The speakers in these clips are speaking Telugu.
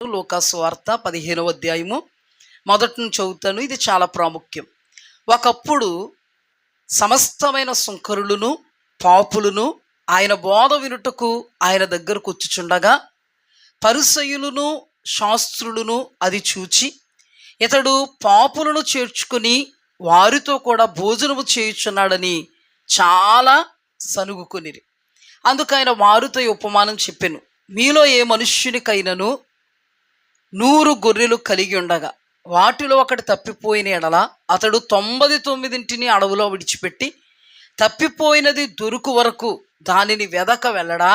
లూకాసు వార్త 15వ అధ్యాయము మొదటి నుంచి చదువుతాను. ఇది చాలా ప్రాముఖ్యం. ఒకప్పుడు సమస్తమైన సుంకరులను పాపులను ఆయన బోధ వినుటకు ఆయన దగ్గరకు వచ్చుచుండగా పరిసయ్యులను శాస్త్రులను అది చూచి ఇతడు పాపులను చేర్చుకుని వారితో కూడా భోజనము చేయుచున్నాడని చాలా సనుగుకొనిరి. అందుకు ఆయన వారితో ఉపమానం చెప్పెను. మీలో ఏ మనుష్యునికైనను 100 గొర్రెలు కలిగి ఉండగా వాటిలో ఒకటి తప్పిపోయిన ఎడల అతడు 99 అడవులో విడిచిపెట్టి తప్పిపోయినది దొరుకు వరకు దానిని వెదక వెళ్ళడా?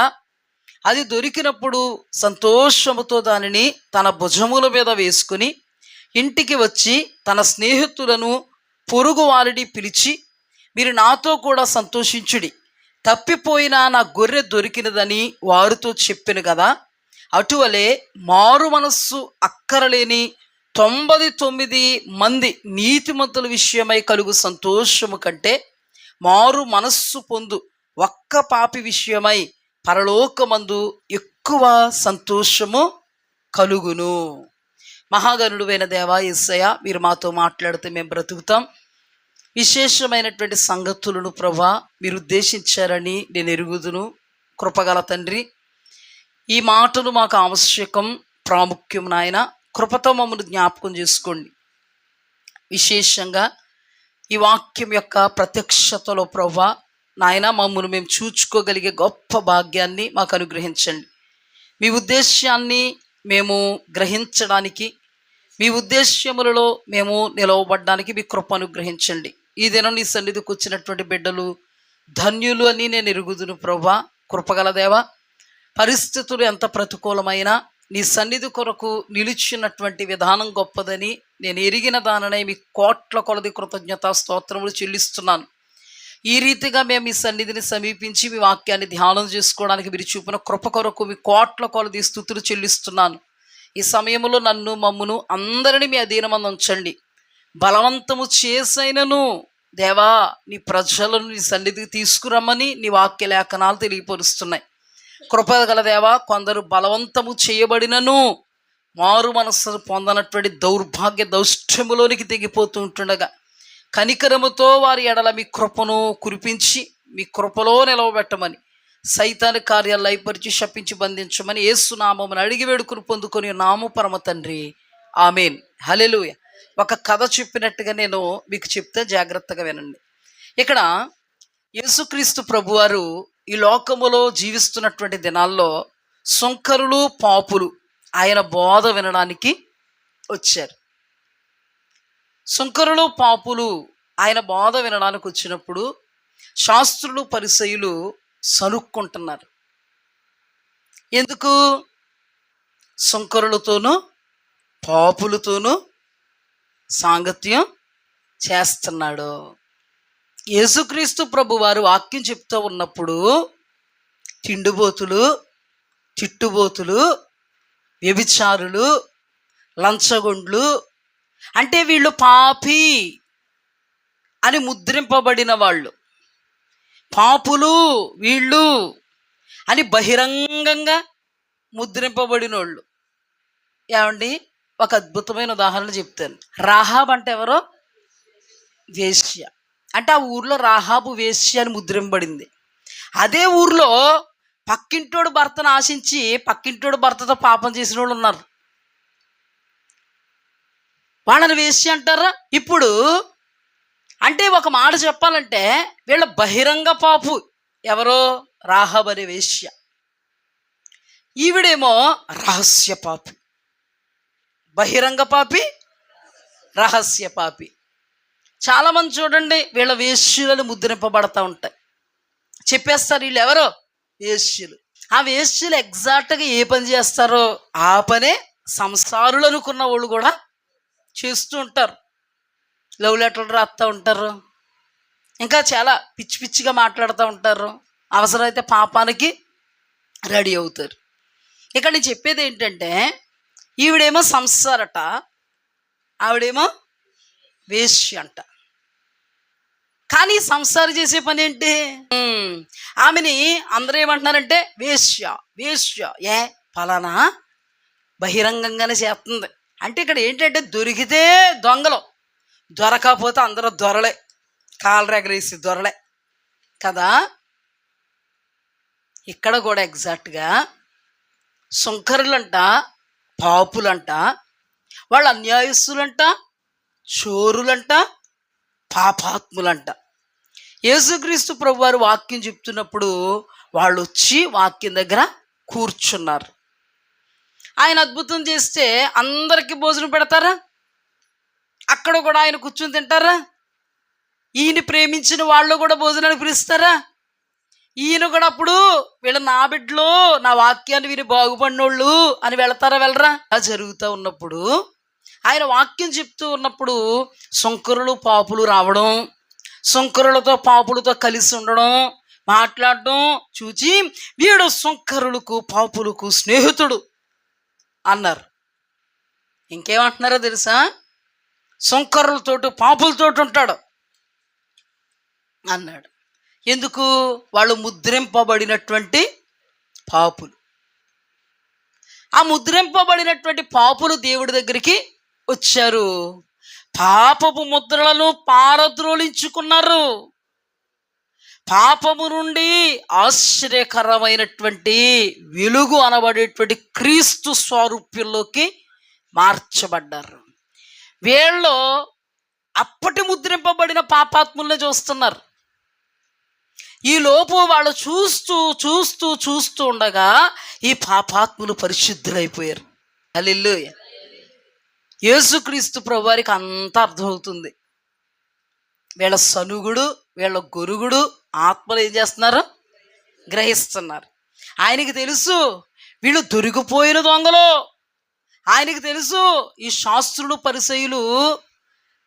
అది దొరికినప్పుడు సంతోషముతో దానిని తన భుజముల మీద వేసుకుని ఇంటికి వచ్చి తన స్నేహితులను పొరుగు వారిని పిలిచి, మీరు నాతో కూడా సంతోషించుడి, తప్పిపోయిన నా గొర్రె దొరికినదని వారితో చెప్పెను కదా. అటువలే మారు మనస్సు అక్కరలేని 99 మంది నీతిమంతుల విషయమై కలుగు సంతోషము కంటే మారు మనస్సు పొందు ఒక్క పాపి విషయమై పరలోకమందు ఎక్కువ సంతోషము కలుగును. మహాగణుడువైన దేవా యేసయ్య, మీరు మాతో మాట్లాడితే మేము బ్రతుకుతాం. విశేషమైనటువంటి సంగతులను ప్రభా మీరు ఉద్దేశించారని నేను ఎరుగుదును. కృపగల తండ్రి, ఈ మాటలు మాకు ఆవశ్యకం, ప్రాముఖ్యం. నాయన కృపతో మమ్మల్ని జ్ఞాపకం చేసుకోండి. విశేషంగా ఈ వాక్యం యొక్క ప్రత్యక్షతలో ప్రభా నాయన మమ్మల్ని మేము చూచుకోగలిగే గొప్ప భాగ్యాన్ని మాకు అనుగ్రహించండి. మీ ఉద్దేశ్యాన్ని మేము గ్రహించడానికి, మీ ఉద్దేశ్యములలో మేము నిలవబడ్డానికి మీ కృప అనుగ్రహించండి. ఈ దినం నీ సన్నిధికి వచ్చినటువంటి బిడ్డలు ధన్యులు అని నేను ఎరుగుదును ప్రభా. కృపగల దేవా, పరిస్థితులు ఎంత ప్రతికూలమైనా నీ సన్నిధి కొరకు నిలిచినటువంటి విధానం గొప్పదని నేను ఎరిగిన దానినే మీ కోట్ల కొలది కృతజ్ఞతా స్తోత్రములు చెల్లిస్తున్నాను. ఈ రీతిగా మేము మీ సన్నిధిని సమీపించి మీ వాక్యాన్ని ధ్యానం చేసుకోవడానికి మీరు చూపిన కృప కొరకు మీ కోట్ల కొలది స్తుతులు చెల్లిస్తున్నాను. ఈ సమయంలో నన్ను మమ్మును అందరినీ మీ అధీనమందు ఉంచండి. బలవంతము చేసైనను దేవా నీ ప్రజలను నీ సన్నిధికి తీసుకురమ్మని నీ వాక్య లేఖనాలు తెలియపరుస్తున్నాయి. కృపగల దేవా, కొందరు బలవంతము చేయబడినను మారు మనస్సు పొందనటువంటి దౌర్భాగ్య దౌష్ట్యములోనికి తెగిపోతూ ఉంటుండగా కనికరముతో వారి ఎడల మీ కృపను కురిపించి మీ కృపలో నిలవబెట్టమని, సైతాను కార్యాలు లయపరిచి శపించి బంధించమని యేసు నామమును అడిగి వేడుకుని పొందుకొని నాము పరమ తండ్రి, ఆమేన్. హల్లెలూయా. ఒక కథ చెప్పినట్టుగా నేను మీకు చెప్తే జాగ్రత్తగా వినండి. ఇక్కడ యేసుక్రీస్తు ప్రభువారు ఈ లోకములో జీవిస్తున్నటువంటి దినాల్లో సుంకరులు పాపులు ఆయన బోధ వినడానికి వచ్చారు. సుంకరులు పాపులు ఆయన బోధ వినడానికి వచ్చినప్పుడు శాస్త్రులు పరిసయ్యులు సనుక్కుంటున్నారు. ఎందుకు? సుంకరులతోనూ పాపులతోనూ సాంగత్యం చేస్తున్నాడు. యేసుక్రీస్తు ప్రభు వారు వాక్యం చెప్తూ ఉన్నప్పుడు తిండిబోతులు, తిట్టుబోతులు, వ్యభిచారులు, లంచగొండ్లు, అంటే వీళ్ళు పాపి అని ముద్రింపబడిన వాళ్ళు, పాపులు వీళ్ళు అని బహిరంగంగా ముద్రింపబడిన వాళ్ళు. ఏమండి, ఒక అద్భుతమైన ఉదాహరణ చెప్తాను. రాహాబ్ అంటే ఎవరో? వేశ్య. అంటే ఆ ఊర్లో రాహాబు వేశ్య అని ముద్రింపబడింది. అదే ఊర్లో పక్కింటోడు భర్తను ఆశించి పక్కింటోడు భర్తతో పాపం చేసిన వాళ్ళు ఉన్నారు. వాళ్ళని వేశ్య అంటారా? ఇప్పుడు అంటే ఒక మాట చెప్పాలంటే వీళ్ళ బహిరంగ పాపు ఎవరో? రాహాబ్ అనే వేశ్య. ఈవిడేమో రహస్య పాపి. బహిరంగ పాపి, రహస్య పాపి. చాలామంది చూడండి, వీళ్ళ వేశ్యులను ముద్రింపబడతా ఉంటాయి. చెప్పేస్తారు వీళ్ళు ఎవరో? వేశ్యులు. ఆ వేశ్యులు ఎగ్జాక్ట్గా ఏ పని చేస్తారో ఆ పనే సంసారులు అనుకున్న వాళ్ళు కూడా చేస్తూ ఉంటారు. లవ్ లెటర్లు రాస్తూ ఉంటారు, ఇంకా చాలా పిచ్చి పిచ్చిగా మాట్లాడుతూ ఉంటారు, అవసరమైతే పాపానికి రెడీ అవుతారు. ఇక్కడ నేను చెప్పేది ఏంటంటే, ఈవిడేమో సంసారట, ఆవిడేమో వేశ్య అంట. కానీ సంసారం చేసే పని ఏంటి? ఆమెని అందరూ ఏమంటున్నారంటే వేశ్య వేశ్య. ఫలానా బహిరంగంగానే చేస్తుంది అంటే ఇక్కడ ఏంటంటే దొరికితే దొంగలు, దొరకపోతే అందరూ దొరలే, కాలరెగరేసి దొరలే కదా. ఇక్కడ కూడా ఎగ్జాక్ట్గా సుంకరులంట, పాపులంట, వాళ్ళు అన్యాయస్తులంట, చోరులంట, పాపాత్ములంట. యేసుక్రీస్తు ప్రభువారు వాక్యం చెప్తున్నప్పుడు వాళ్ళు వచ్చి వాక్యం దగ్గర కూర్చున్నారు. ఆయన అద్భుతం చేస్తే అందరికీ భోజనం పెడతారా? అక్కడ కూడా ఆయన కూర్చుని తింటారా? ఈయన ప్రేమించిన వాళ్ళు కూడా భోజనానికి పిలుస్తారా? ఈయన కూడా అప్పుడు వీళ్ళ నా బిడ్డలు నా వాక్యాన్ని విని బాగుపడినోళ్ళు అని వెళతారా వెళ్ళరా? అలా జరుగుతూ ఉన్నప్పుడు ఆయన వాక్యం చెప్తూ ఉన్నప్పుడు సుంకరులు పాపులు రావడం, సుంకరులతో పాపులతో కలిసి ఉండడం, మాట్లాడడం చూచి వీడు సుంకరులకు పాపులకు స్నేహితుడు అన్నారు. ఇంకేమంటున్నారో తెలుసా? సుంకరులతోటి పాపులతోటి ఉంటాడు అన్నాడు. ఎందుకు? వాళ్ళు ముద్రింపబడినటువంటి పాపులు. ఆ ముద్రింపబడినటువంటి పాపులు దేవుడి దగ్గరికి వచ్చారు, పాపపు ముద్రలను పారద్రోలించుకున్నారు. పాపము నుండి ఆశ్చర్యకరమైనటువంటి వెలుగు అనబడేటువంటి క్రీస్తు స్వరూప్యంలోకి మార్చబడ్డారు. వీళ్ళు అప్పటి ముద్రింపబడిన పాపాత్ముల్ని చూస్తున్నారు. ఈ లోపు వాళ్ళు చూస్తూ చూస్తూ చూస్తూ ఉండగా ఈ పాపాత్ములు పరిశుద్ధులైపోయారు. హల్లెలూయా. యేసుక్రీస్తు ప్రభువారికి అంతా అర్థమవుతుంది. వీళ్ళ సనుగుడు, వీళ్ళ గొరుగుడు ఆత్మలు ఏం చేస్తున్నారు? గ్రహిస్తున్నారు. ఆయనకి తెలుసు వీళ్ళు దొరికిపోయిన దొంగలు. ఆయనకి తెలుసు ఈ శాస్త్రులు పరిసయ్యులు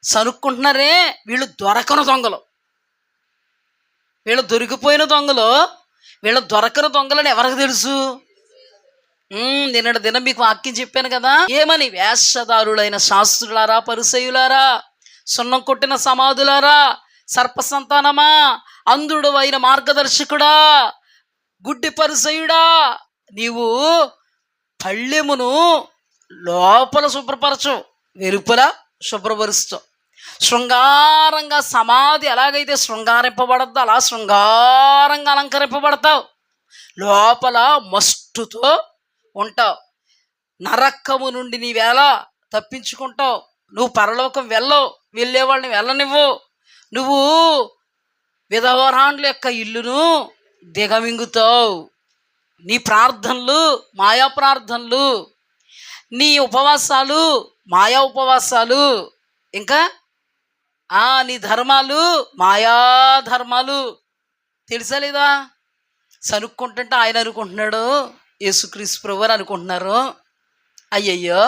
సనుక్కుంటున్నారే వీళ్ళు దొరకని దొంగలు, వీళ్ళు దొరికిపోయిన దొంగలు, వీళ్ళు దొరకని దొంగలని ఎవరికి తెలుసు? నిన్నటి దినం మీకు వాక్యం చెప్పాను కదా, ఏమని? వేషధారులైన శాస్త్రులారా, పరిసయ్యులారా, సున్నం కొట్టిన సమాధులారా, సర్ప సంతానమా, అంధుడు అయిన మార్గదర్శకుడా, గుడ్డి పరిసయ్యుడా, నీవు పళ్ళెమును లోపల శుభ్రపరచవు, వెలుపల శుభ్రపరుస్తావు. శృంగారంగా సమాధి ఎలాగైతే శృంగారింపబడద్దో అలా శృంగారంగా అలంకరింపబడతావు, లోపల మస్టుతో ఉంటావు. నరకము నుండి నీవేలా తప్పించుకుంటావు? నువ్వు పరలోకం వెళ్ళేవాళ్ళని వెళ్ళనివ్వు. నువ్వు విధవరాండ్ల యొక్క ఇల్లును దిగమింగుతావు. నీ ప్రార్థనలు మాయా ప్రార్థనలు, నీ ఉపవాసాలు మాయా ఉపవాసాలు, ఇంకా నీ ధర్మాలు మాయా ధర్మాలు. తెలుసా లేదా? సనుక్కుంటుంటే ఆయన అనుకుంటున్నాడు, యేసుక్రీస్తు ప్రభువారు అనుకుంటున్నారు, అయ్యయ్యో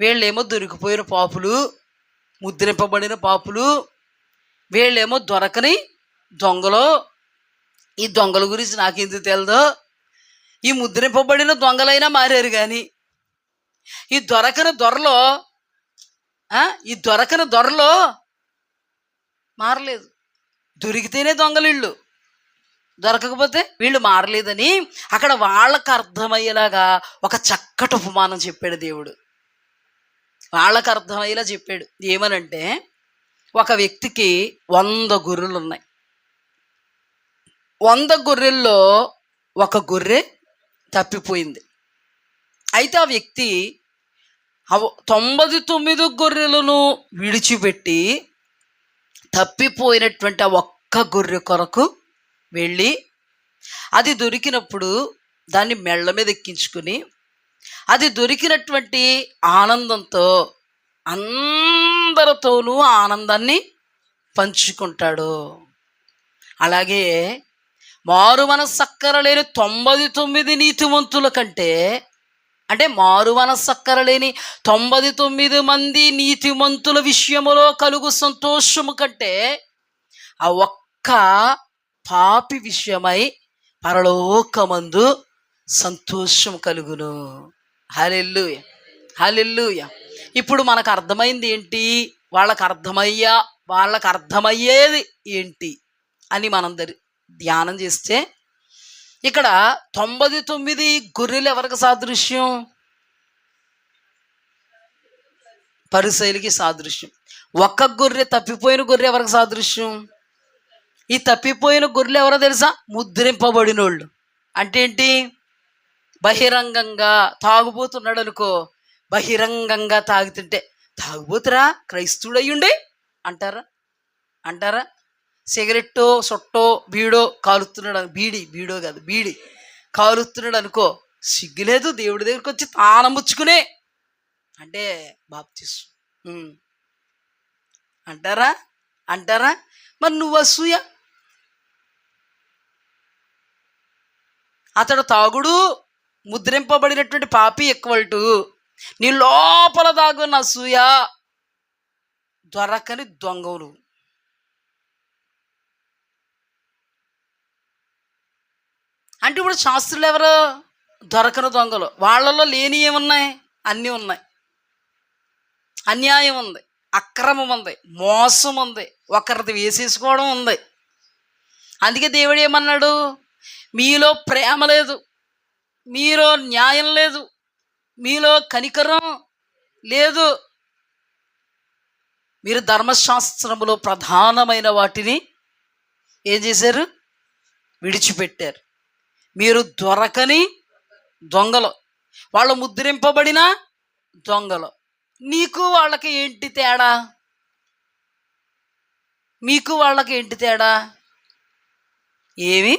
వీళ్ళేమో దొరికిపోయిన పాపులు, ముద్రింపబడిన పాపులు, వీళ్ళేమో దొరకని దొంగలు. ఈ దొంగల గురించి నాకెందుకు తెలదో? ఈ ముద్రింపబడిన దొంగలైనా మారారు కానీ ఈ దొరకని దొరలో మారలేదు. దొరికితేనే దొంగలిళ్ళు, దొరకకపోతే వీళ్ళు మారలేదని అక్కడ వాళ్ళకు అర్థమయ్యేలాగా ఒక చక్కటి ఉపమానం చెప్పాడు దేవుడు. వాళ్ళకు అర్థమయ్యేలా చెప్పాడు. ఏమనంటే, ఒక వ్యక్తికి 100 గొర్రెలు ఉన్నాయి. 100 గొర్రెల్లో ఒక గొర్రె తప్పిపోయింది. అయితే ఆ వ్యక్తి 99 గొర్రెలను విడిచిపెట్టి తప్పిపోయినటువంటి ఆ ఒక్క గొర్రె కొరకు వెళ్ళి అది దొరికినప్పుడు దాన్ని మెళ్ళ మీద ఎక్కించుకుని అది దొరికినటువంటి ఆనందంతో అందరితోనూ ఆనందాన్ని పంచుకుంటాడు. అలాగే మారు మనస్సక్కరలేని 99 నీతిమంతుల కంటే, అంటే మారు మనస్సక్కరలేని 99 మంది నీతిమంతుల విషయములో కలుగు సంతోషము కంటే ఆ ఒక్క పాపి విషయమై పరలోకమందు సంతోషం కలుగును. హల్లెలూయా, హల్లెలూయా. ఇప్పుడు మనకు అర్థమైంది ఏంటి? వాళ్ళకు అర్థమయ్యా వాళ్ళకు అర్థమయ్యేది ఏంటి అని మనం ధ్యానం చేస్తే, ఇక్కడ 99 గొర్రెలు ఎవరికి సాదృశ్యం? పరిసయ్యులకి సాదృశ్యం. ఒక్క గొర్రె, తప్పిపోయిన గొర్రె ఎవరికి సాదృశ్యం? ఈ తప్పిపోయిన గొర్రెలు ఎవరో తెలుసా? ముద్రింపబడిన వాళ్ళు. అంటే ఏంటి? బహిరంగంగా తాగుబోతున్నాడు అనుకో, బహిరంగంగా తాగుతుంటే, తాగుబోతురా క్రైస్తవుడు అయ్యుండి అంటారా? అంటారా? సిగరెట్టో సొట్టో బీడో కాలుస్తున్నాడు, బీడో కాదు బీడి కాలుస్తున్నాడు అనుకో, సిగ్గులేదు దేవుడి దగ్గరికి వచ్చి తానం ముచ్చుకునే అంటే బాప్తిస్మం అంటారా? అంటారా? మరి నువ్వు అసూయ, అతడు తాగుడు ముద్రింపబడినటువంటి పాపి ఎక్కువల్టు నీ లోపల దాగున్న అసూయ దొరకని దొంగవులు. అంటే ఇప్పుడు శాస్త్రులు ఎవరు? దొరకని దొంగలు. వాళ్ళలో లేని ఏమున్నాయి? అన్నీ ఉన్నాయి. అన్యాయం ఉంది, అక్రమం ఉంది, మోసం ఉంది, ఒకరిది వేసేసుకోవడం ఉంది. అందుకే దేవుడు ఏమన్నాడు? మీలో ప్రేమ లేదు, మీలో న్యాయం లేదు, మీలో కనికరం లేదు. మీరు ధర్మశాస్త్రములో ప్రధానమైన వాటిని ఏం చేశారు? విడిచిపెట్టారు. మీరు దొరకని దొంగలు, వాళ్ళు ముద్రింపబడిన దొంగలు. నీకు వాళ్ళకి ఏంటి తేడా? మీకు వాళ్ళకి ఏంటి తేడా? ఏమీ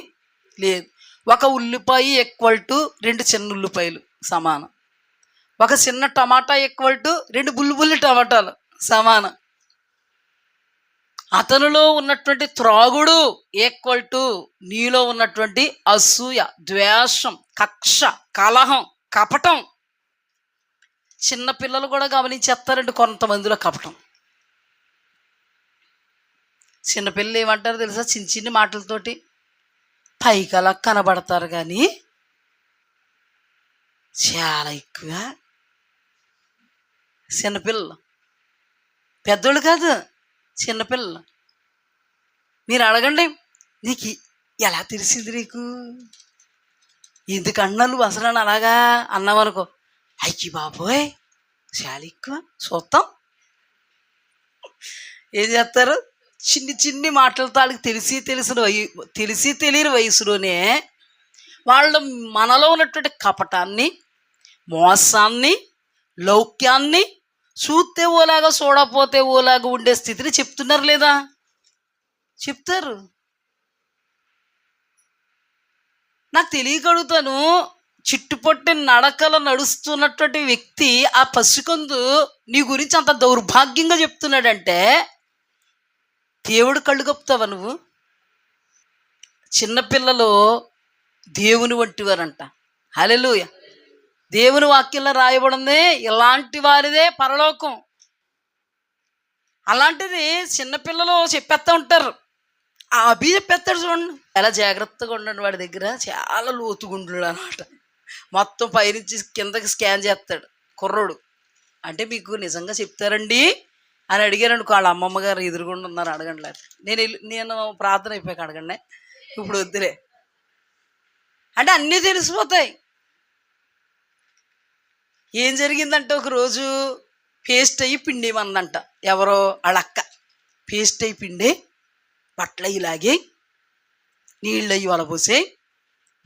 లేదు. ఒక ఉల్లిపాయ ఈక్వల్ టు 2 చిన్న ఉల్లిపాయలు సమానం. ఒక చిన్న టమాటా ఈక్వల్ టు 2 బుల్లి టమాటాలు సమానం. అతనిలో ఉన్నటువంటి త్రాగుడు ఈక్వల్ టు నీలో ఉన్నటువంటి అసూయ, ద్వేషం, కక్ష, కలహం, కపటం. చిన్నపిల్లలు కూడా గమనించేస్తారండి కొంతమందిలో కపటం. చిన్నపిల్లలు ఏమంటారు తెలుసా? చిన్న చిన్న మాటలతోటి పైకి అలా కనబడతారు, కానీ చాలా ఎక్కువ చిన్నపిల్లలు, పెద్దోళ్ళు కాదు, చిన్నపిల్లలు. మీరు అడగండి, నీకు ఎలా తెలిసింది? నీకు ఎందుకు అన్నాను అసలు అలాగా అన్నామనుకో, అయ్యి బాబోయ్ చాలా ఎక్కువ చూస్తాం. ఏం చేస్తారు? చిన్ని చిన్ని మాటలతో వాళ్ళకి తెలిసి తెలియని వయసులోనే వాళ్ళు మనలో ఉన్నటువంటి కపటాన్ని, మోసాన్ని, లౌక్యాన్ని చూస్తే ఓలాగా చూడకపోతే ఓలాగా ఉండే స్థితిని చెప్తున్నారు లేదా? చెప్తారు. నాకు తెలియగలుగుతాను, చిట్టుపొట్టి నడకలు నడుస్తున్నటువంటి వ్యక్తి ఆ పసికందు నీ గురించి అంత దౌర్భాగ్యంగా చెప్తున్నాడంటే దేవుడు కళ్ళు కప్పుతావా నువ్వు? చిన్నపిల్లలు దేవుని వంటివారంట. హల్లెలూయా. దేవుని వాక్యంలో రాయబడింది, ఇలాంటి వారిదే పరలోకం. అలాంటిది చిన్నపిల్లలు చెప్పేస్తూ ఉంటారు. ఆ అభి చెప్పేస్తాడు చూడండి, ఎలా జాగ్రత్తగా ఉండండి వాడి దగ్గర, చాలా లోతుగుండు అనమాట. మొత్తం పైనుంచి కిందకి స్కాన్ చేస్తాడు కుర్రోడు. అంటే మీకు నిజంగా చెప్తారండి అని అడిగారు అనుకో, వాళ్ళ అమ్మమ్మ గారు ఎదురుగుండా ఉన్నారు, అడగండి. లేదు నేను ప్రార్థన అయిపోయాక అడగండి, ఇప్పుడు వద్దులే అంటే అన్నీ తెలిసిపోతాయి. ఏం జరిగిందంటే ఒకరోజు పేస్ట్ అయ్యి పిండేమందంట. ఎవరో వాళ్ళ అక్క పేస్ట్ అయ్యి పిండి బట్టలు ఇలాగే నీళ్ళు అయ్యి వలపోసి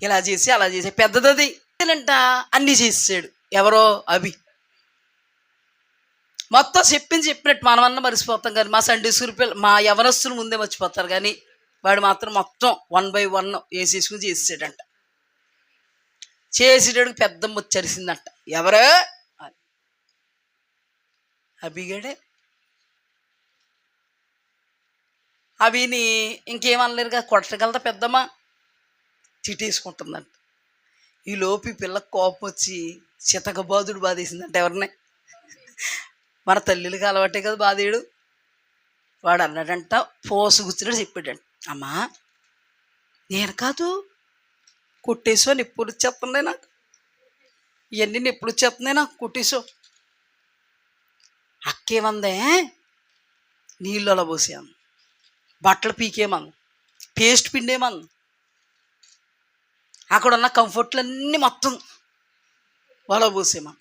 ఇలా చేసి అలా చేసి పెద్దదది అంట అన్నీ చేసాడు. ఎవరో అభి మొత్తం చెప్పినట్టు మనమన్నా మర్చిపోతాం, కానీ మా సండే స్కూల్ పిల్లలు, మా యవనస్తులు ముందే మర్చిపోతారు, కానీ వాడు మాత్రం మొత్తం 1 by 1 వేసేసుకుని చేసాడంట. చేసేటప్పుడు పెద్ద ముచ్చరిసిందంట. ఎవరో అభిగడే. అవిని ఇంకేమనలేరుగా, కొట్టగలదా పెద్దమ్మ, చిటేసుకుంటుందంట. ఈ లోపు పిల్లకి కోపం వచ్చి చితకబాదుడు బాధేసిందంట. ఎవరిని? మన తల్లికి అలవాటే కదా బాధేడు. వాడు అన్నాడంట, పోసు కూర్చున్నాడు, చెప్పాడంట, అమ్మా నేను కాదు కొట్టేసో, నిప్పులు వచ్చేస్తున్నాయి నాకు, ఇవన్నీ నిప్పులు వచ్చేస్తున్నాయి నాకు, కొట్టేసో. అక్కేమందే, నీళ్ళు అలా పోసాను, బట్టలు పీకేమను, పేస్ట్ పిండేమను, అక్కడ ఉన్న కంఫర్ట్లన్నీ మొత్తం వాళ్ళ పోసేమను.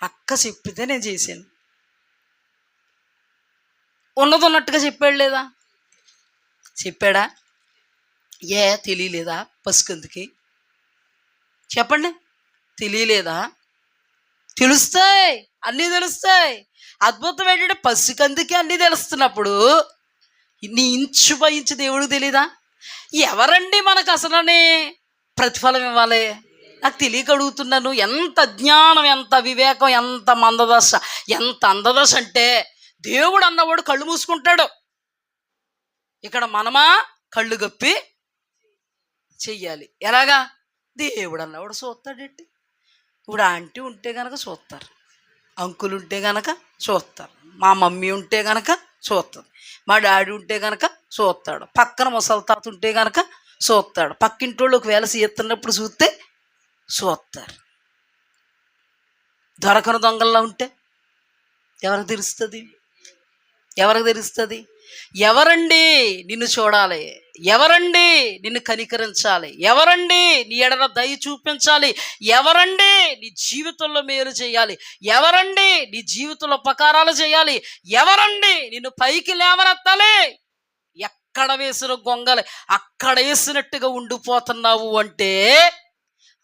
అక్క చెప్పితే నేను చేశాను. ఉన్నది ఉన్నట్టుగా చెప్పాడు లేదా? చెప్పాడా? తెలియలేదా పసికందుకి? చెప్పండి, తెలియలేదా? తెలుస్తాయి, అన్నీ తెలుస్తాయి. అద్భుతం ఏంటంటే పసికందుకి అన్నీ తెలుస్తున్నప్పుడు నీ ఇంచు బై ఇంచు దేవుడికి తెలీదా? ఎవరండి మనకు అసలని ప్రతిఫలం ఇవ్వాలి? నాకు తెలియక అడుగుతున్నాను. ఎంత జ్ఞానం, ఎంత వివేకం, ఎంత మందదశ, ఎంత అందదశ అంటే దేవుడు అన్నవాడు కళ్ళు మూసుకుంటాడు. ఇక్కడ మనమా కళ్ళు గప్పి చెయ్యాలి. ఎలాగా? దేవుడు అన్నవాడు చూస్తాడేంటి? ఇప్పుడు ఆంటీ ఉంటే కనుక చూస్తారు, అంకుల్ ఉంటే కనుక చూస్తారు, మా మమ్మీ ఉంటే కనుక చూస్తుంది, మా డాడీ ఉంటే కనుక చూస్తాడు, పక్కన ముసలి తాత ఉంటే కనుక చూస్తాడు, పక్కింటి వాళ్ళు ఒకవేళ చేస్తున్నప్పుడు చూస్తే చూస్తారు. దొరకని దొంగల్లా ఉంటే ఎవరికి తెలుస్తుంది? ఎవరికి తెలుస్తుంది? ఎవరండి నిన్ను చూడాలి? ఎవరండి నిన్ను కనికరించాలి? ఎవరండి నీ ఎడల దయ చూపించాలి? ఎవరండి నీ జీవితంలో మేలు చేయాలి? ఎవరండి నీ జీవితంలో ఉపకారాలు చేయాలి? ఎవరండి నిన్ను పైకి లేవనెత్తాలి? ఎక్కడ వేసిన గొంగలి అక్కడ వేసినట్టుగా ఉండిపోతున్నావు అంటే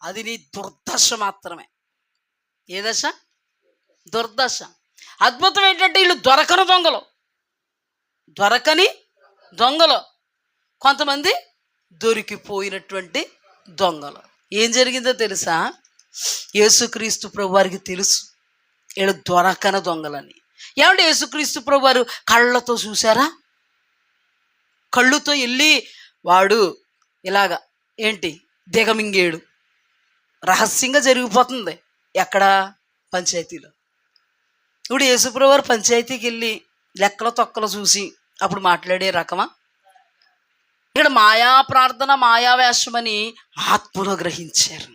అది నీ దుర్దశ మాత్రమే. ఏ దశ? దుర్దశ. అద్భుతం ఏంటంటే వీళ్ళు దొరకని దొంగలు, కొంతమంది దొరికిపోయినటువంటి దొంగలు. ఏం జరిగిందో తెలుసా? యేసుక్రీస్తు ప్రభు వారికి తెలుసు వీళ్ళు దొరకని దొంగలని. ఏమంటే యేసుక్రీస్తు ప్రభు వారు కళ్ళతో చూసారా? కళ్ళుతో వెళ్ళి వాడు ఇలాగా ఏంటి దిగమింగేడు. రహస్యంగా జరిగిపోతుంది. ఎక్కడ? పంచాయతీలో. ఇప్పుడు యేసుప్రభు వారు పంచాయతీకి వెళ్ళి లెక్కల తొక్కలు చూసి అప్పుడు మాట్లాడే రకమా? ఇక్కడ మాయా ప్రార్థన, మాయావేషమని ఆత్మలో గ్రహించారు.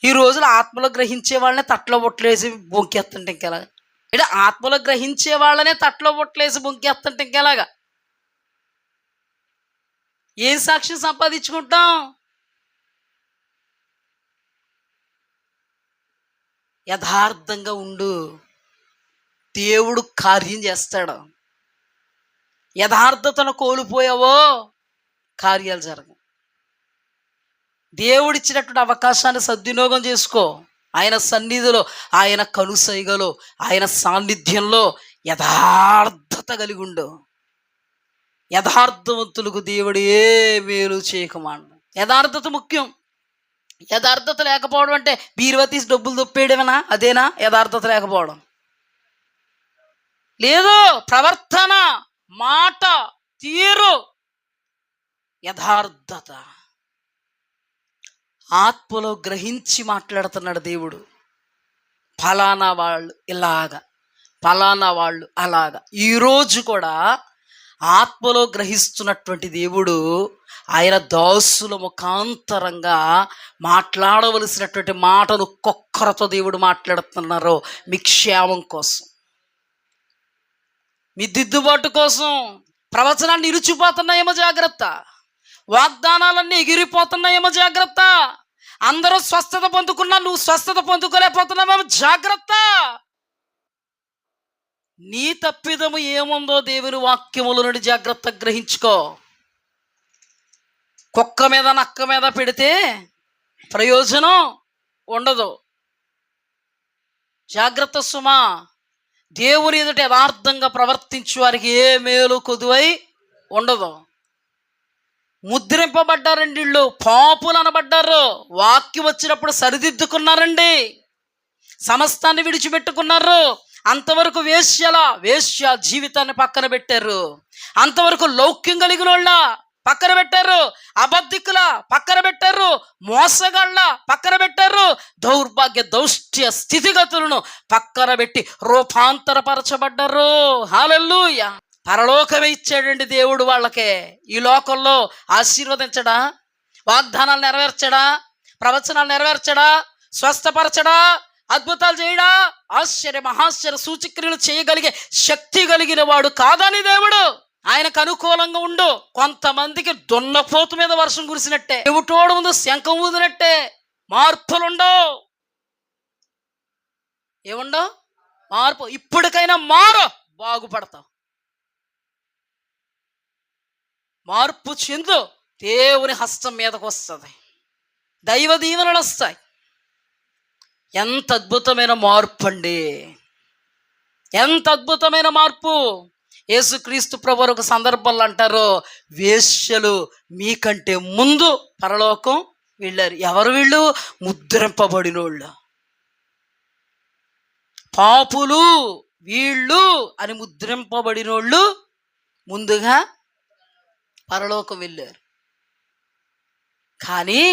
ఈ రోజులు ఆత్మలో గ్రహించే వాళ్ళనే తట్లో బొట్లేసి బొంకేస్తుంటే ఇంకెలాగా? ఇక్కడ ఆత్మలో గ్రహించే వాళ్ళనే తట్లో బొట్లేసి బొంకేస్తుంటే ఇంకెలాగా? ఏం సాక్ష్యం సంపాదించుకుంటాం? యథార్థంగా ఉండు, దేవుడు కార్యం చేస్తాడు. యథార్థతను కోల్పోయావో కార్యాలు జరగవు. దేవుడిచ్చినటువంటి అవకాశాన్ని సద్వినియోగం చేసుకో. ఆయన సన్నిధిలో, ఆయన కనుసైగలో, ఆయన సాన్నిధ్యంలో యథార్థత కలిగి ఉండు. యథార్థవంతులకు దేవుడు ఏ మేలు చేయకమాండు. యథార్థత ముఖ్యం. యథార్థత లేకపోవడం అంటే బీరువా తీసి డబ్బులు దొప్పేయడమేనా? అదేనా యథార్థత లేకపోవడం? లేదు. ప్రవర్తన, మాట, తీరు, యథార్థత. ఆత్మలో గ్రహించి మాట్లాడుతున్నాడు దేవుడు. ఫలానా వాళ్ళు ఇలాగా, ఫలానా వాళ్ళు అలాగా. ఈరోజు కూడా ఆత్మలో గ్రహిస్తున్నటువంటి దేవుడు ఆయన దాసుల ముఖాంతరంగా మాట్లాడవలసినటువంటి మాటలు ఒక్కొక్కరితో దేవుడు మాట్లాడుతున్నారు. మీ క్షేమం కోసం, మీ దిద్దుబాటు కోసం. ప్రవచనాన్ని నిలిచిపోతున్నాయేమో జాగ్రత్త. వాగ్దానాలన్నీ ఎగిరిపోతున్నాయేమో జాగ్రత్త. అందరూ స్వస్థత పొందుకున్నా నువ్వు స్వస్థత పొందుకోలేకపోతున్నావేమో జాగ్రత్త. నీ తప్పిదము ఏముందో దేవుని వాక్యముల నుండి జాగ్రత్త గ్రహించుకో. కుక్క మీద నక్క మీద పెడితే ప్రయోజనం ఉండదు. జాగ్రత్త సుమా. దేవుని ఎదుట యథార్థంగా ప్రవర్తించు వారికి ఏ మేలు కొదువై ఉండదు. ముద్రింపబడ్డారండి వీళ్ళు, పాపులు అనబడ్డారు. వాక్యం వచ్చినప్పుడు సరిదిద్దుకున్నారండి, సమస్తాన్ని విడిచిపెట్టుకున్నారు. అంతవరకు వేశ్య జీవితాన్ని పక్కన పెట్టారు. అంతవరకు లౌక్యం కలిగిన వాళ్ళ పక్కన పెట్టారు, అబద్ధికుల పక్కన పెట్టారు, మోసగాళ్ళ పక్కన పెట్టారు, దౌర్భాగ్య దౌష్ట్య స్థితిగతులను పక్కన పెట్టి రూపాంతరపరచబడ్డారు. హల్లెలూయా. పరలోకమే ఇచ్చాడండి దేవుడు వాళ్ళకే. ఈ లోకంలో ఆశీర్వదించడా? వాగ్దానాలు నెరవేర్చడా? ప్రవచనాలు నెరవేర్చడా? స్వస్థపరచడా? అద్భుతాలు చేయడా, ఆశ్చర్య మహాశ్చర్య సూచక్రియలు చేయగలిగే శక్తి కలిగిన వాడు కాదని దేవుడు ఆయనకు అనుకూలంగా ఉండు. కొంతమందికి దున్నపోతు మీద వర్షం కురిసినట్టే, చెవిటోడు ముందు శంఖం ఊదినట్టే మార్పులుండవు. ఏముండవు మార్పు. ఇప్పటికైనా మారు, బాగుపడతావు. మార్పు చెందు, దేవుని హస్తం మీదకు వస్తుంది, దైవ దీవెనలు వస్తాయి. ఎంత అద్భుతమైన మార్పు అండి, ఎంత అద్భుతమైన మార్పు. యేసుక్రీస్తు ప్రభువు ఒక సందర్భంలో అంటారు, వేశ్యలు మీకంటే ముందు పరలోకం వెళ్ళారు. ఎవరు వీళ్ళు? ముద్రింపబడినోళ్ళు, పాపులు వీళ్ళు అని ముద్రింపబడినోళ్ళు ముందుగా పరలోకం వెళ్ళారు. కానీ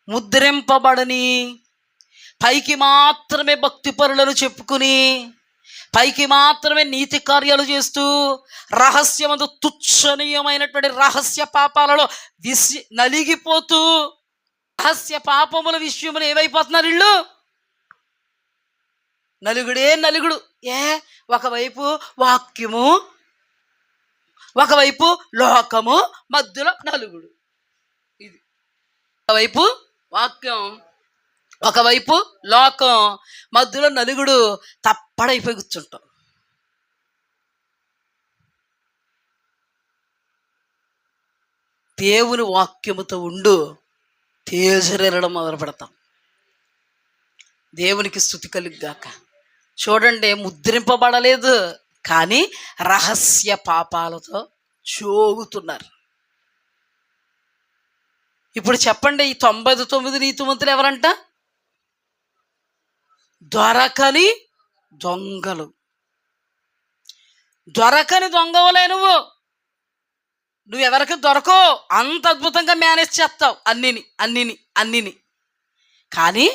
ముద్రింపబడని, పైకి మాత్రమే భక్తి పరులను చెప్పుకుని, పైకి మాత్రమే నీతి కార్యాలు చేస్తూ, రహస్యమందు తుచ్చనీయమైనటువంటి రహస్య పాపాలలో నలిగిపోతూ, రహస్య పాపముల విషయములు ఏమైపోతున్నారు వీళ్ళు? నలుగుడే నలుగుడు. ఒకవైపు వాక్యము, ఒకవైపు లోకము, మధ్యలో నలుగుడు. ఇది ఒకవైపు వాక్యం, ఒకవైపు లోకం, మధ్యలో నలుగుడు. తప్పడైపోయి కూర్చుంటాం. దేవుని వాక్యముతో ఉండు, తేజరెరడం మొదలు పెడతాం. దేవునికి స్తుతి కలుగుగాక. చూడండి, ముద్రింపబడలేదు కానీ రహస్య పాపాలతో జోగుతున్నారు. ఇప్పుడు చెప్పండి, ఈ 99 నీతిమంతులు ఎవరంట? దొరకని దొంగలు. దొరకని దొంగవలే నువ్వెవరికి దొరకో అంత అద్భుతంగా మేనేజ్ చేస్తావు అన్నిని. కానీ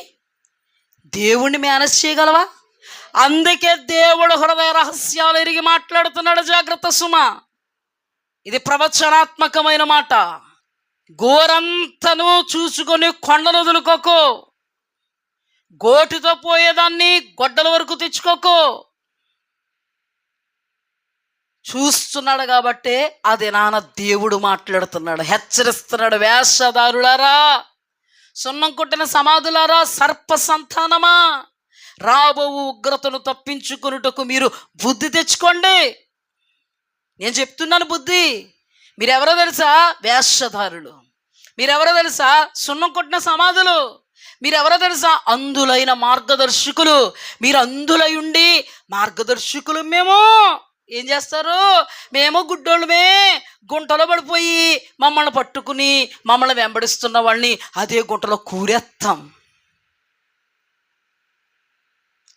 దేవుణ్ణి మేనేజ్ చేయగలవా? అందుకే దేవుడు హృదయ రహస్యాలు ఎరిగి మాట్లాడుతున్నాడు. జాగ్రత్త సుమా, ఇది ప్రవచనాత్మకమైన మాట. గోరంతను చూసుకొని కొండలు వదులుకోకు, గోటితో పోయేదాన్ని గొడ్డల వరకు తెచ్చుకోకు. చూస్తున్నాడు కాబట్టి అది నాన్న దేవుడు మాట్లాడుతున్నాడు, హెచ్చరిస్తున్నాడు. వేషధారులారా, సున్నం కొట్టిన సమాధులారా, సర్ప సంతానమా, రాబో ఉగ్రతను తప్పించుకొనుటకు మీరు బుద్ధి తెచ్చుకోండి. నేను చెప్తున్నాను బుద్ధి. మీరెవరో తెలుసా? వేషధారులు. మీరెవరో తెలుసా? సున్నం కొట్టిన సమాధులు. మీరెవరో తెలుసా? అంధులైన మార్గదర్శకులు. మీరు అంధులై ఉండి మార్గదర్శకులు మేము ఏం చేస్తారు? మేము గుడ్డోళ్ళమే, గుంటలో పడిపోయి మమ్మల్ని పట్టుకుని మమ్మల్ని వెంబడిస్తున్న వాళ్ళని అదే గుంటలో కూరేస్తాం.